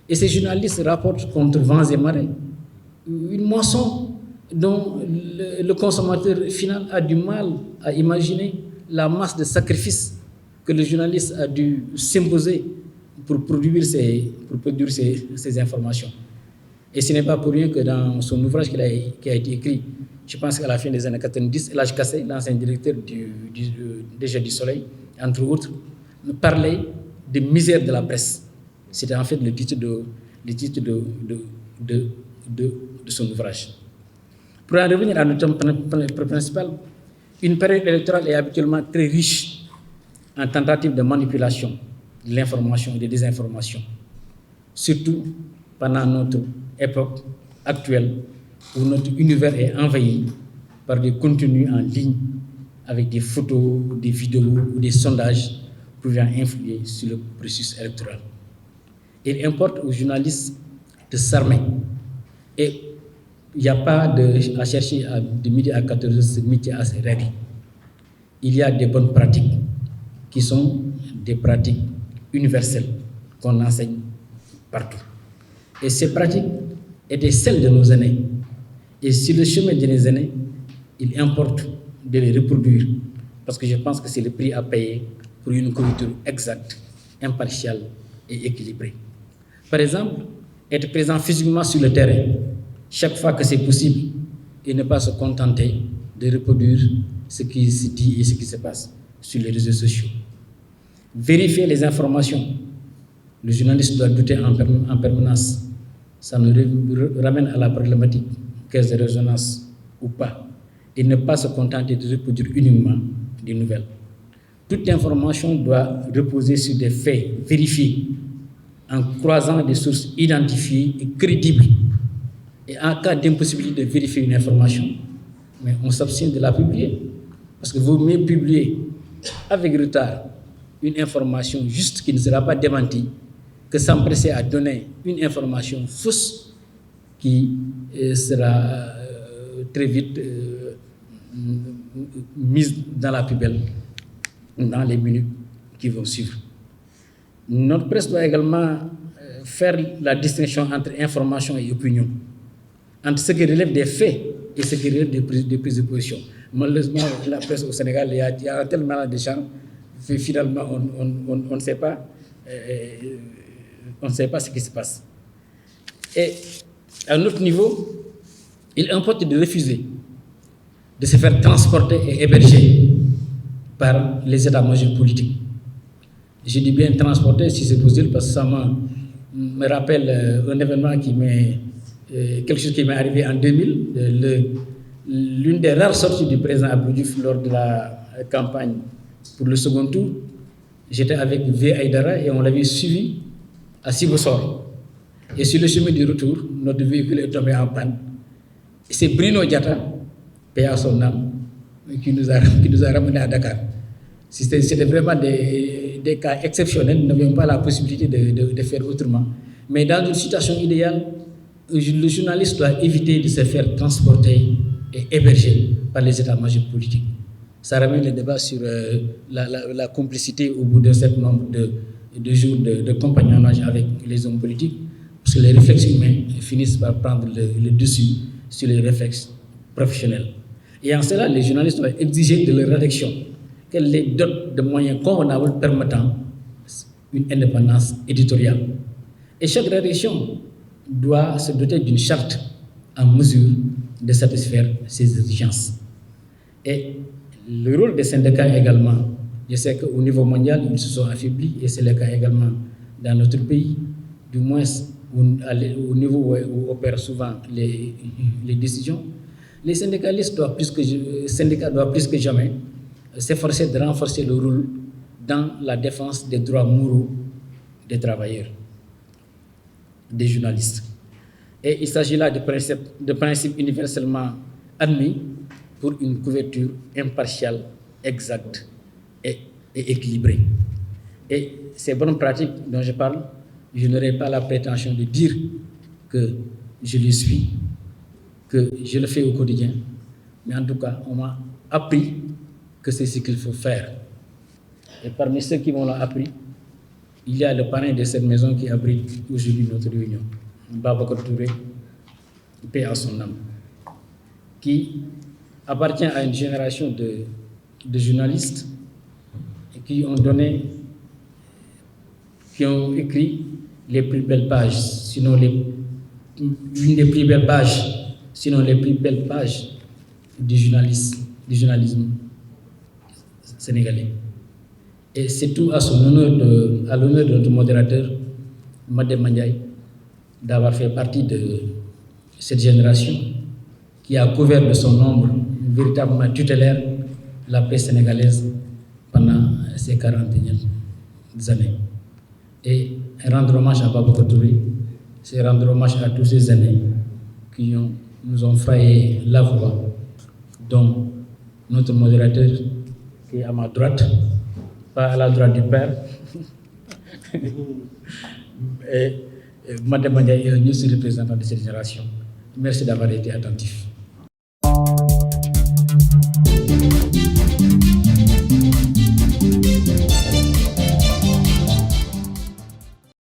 Et ces journalistes rapportent contre vents et marées une moisson dont le consommateur final a du mal à imaginer la masse de sacrifices que le journaliste a dû s'imposer pour produire ces informations. Et ce n'est pas pour rien que dans son ouvrage qui a été écrit, je pense qu'à la fin des années 90, Elhadji Kassé, l'ancien directeur déjà du Soleil, entre autres, parlait de misère de la presse. C'était en fait le titre de son ouvrage. Pour en revenir à notre thème principal, une période électorale est habituellement très riche en tentatives de manipulation de l'information et de désinformation, surtout pendant notre époque actuelle où notre univers est envahi par des contenus en ligne avec des photos, des vidéos ou des sondages pouvant influer sur le processus électoral. Il importe aux journalistes de s'armer et il n'y a pas à chercher de midi à 14h ce métier à ses règles. Il y a des bonnes pratiques qui sont des pratiques universelles qu'on enseigne partout. Et ces pratiques étaient celles de nos aînés. Et sur le chemin de nos aînés, il importe de les reproduire parce que je pense que c'est le prix à payer pour une couverture exacte, impartiale et équilibrée. Par exemple, être présent physiquement sur le terrain chaque fois que c'est possible et ne pas se contenter de reproduire ce qui se dit et ce qui se passe sur les réseaux sociaux. Vérifier les informations. Le journaliste doit douter en permanence. Ça nous ramène à la problématique caisse de résonance ou pas. Et ne pas se contenter de reproduire uniquement des nouvelles. Toute information doit reposer sur des faits vérifiés en croisant des sources identifiées et crédibles. Et en cas d'impossibilité de vérifier une information, mais on s'abstient de la publier. Parce que vous mieux publier avec retard une information juste qui ne sera pas démentie que s'empresser à donner une information fausse qui sera très vite mise dans la poubelle dans les minutes qui vont suivre. Notre presse doit également faire la distinction entre information et opinion, entre ce qui relève des faits et ce qui relève des prises de position. Malheureusement, la presse au Sénégal, il y a un tel mélange de gens, finalement, on ne sait pas. On ne sait pas ce qui se passe. Et à notre niveau, il importe de refuser de se faire transporter et héberger par les états-majors politiques. Je dis bien transporter si c'est possible parce que ça me rappelle un événement quelque chose qui m'est arrivé en 2000. L'une des rares sorties du président Abdou Diouf lors de la campagne pour le second tour, j'étais avec V. Aïdara et on l'avait suivi à Sibossor. Et sur le chemin du retour, notre véhicule est tombé en panne. Et c'est Bruno Diatta, paix à son âme, qui nous a ramenés à Dakar. C'était vraiment des cas exceptionnels. Nous n'avions pas la possibilité de faire autrement. Mais dans une situation idéale, le journaliste doit éviter de se faire transporter et héberger par les états-majors politiques. Ça ramène le débat sur la complicité au bout d'un certain nombre de jours de compagnonnage avec les hommes politiques, parce que les réflexes humains finissent par prendre le dessus sur les réflexes professionnels. Et en cela, les journalistes doivent exiger de leur rédaction qu'elle les dote de moyens convenables permettant une indépendance éditoriale. Et chaque rédaction doit se doter d'une charte en mesure de satisfaire ces exigences. Et le rôle des syndicats également, je sais qu'au niveau mondial, ils se sont affaiblis, et c'est le cas également dans notre pays, du moins au niveau où opèrent souvent les décisions. Les syndicalistes doivent plus que jamais s'efforcer de renforcer le rôle dans la défense des droits moraux des travailleurs, des journalistes. Et il s'agit là de principes universellement admis pour une couverture impartiale, exacte et équilibrée. Et ces bonnes pratiques dont je parle, je n'aurai pas la prétention de dire que je les suis, que je le fais au quotidien, mais en tout cas, on m'a appris que c'est ce qu'il faut faire. Et parmi ceux qui m'ont appris, il y a le parrain de cette maison qui abrite aujourd'hui notre réunion, Babacar Touré, paix à son âme, qui appartient à une génération de journalistes qui ont écrit les plus belles pages, sinon l'une des plus belles pages, sinon les plus belles pages du journalisme sénégalais. Et c'est tout à l'honneur de notre modérateur, Madem Mandiaye, d'avoir fait partie de cette génération qui a couvert de son ombre véritablement tutélaire la presse sénégalaise pendant ces 41 années. Et rendre hommage à Babacar Touré, c'est rendre hommage à tous ces années qui nous ont frayé la voie, dont notre modérateur qui est à ma droite, pas à la droite du père, et Madame Mandiaye est un représentant de cette génération. Merci d'avoir été attentif.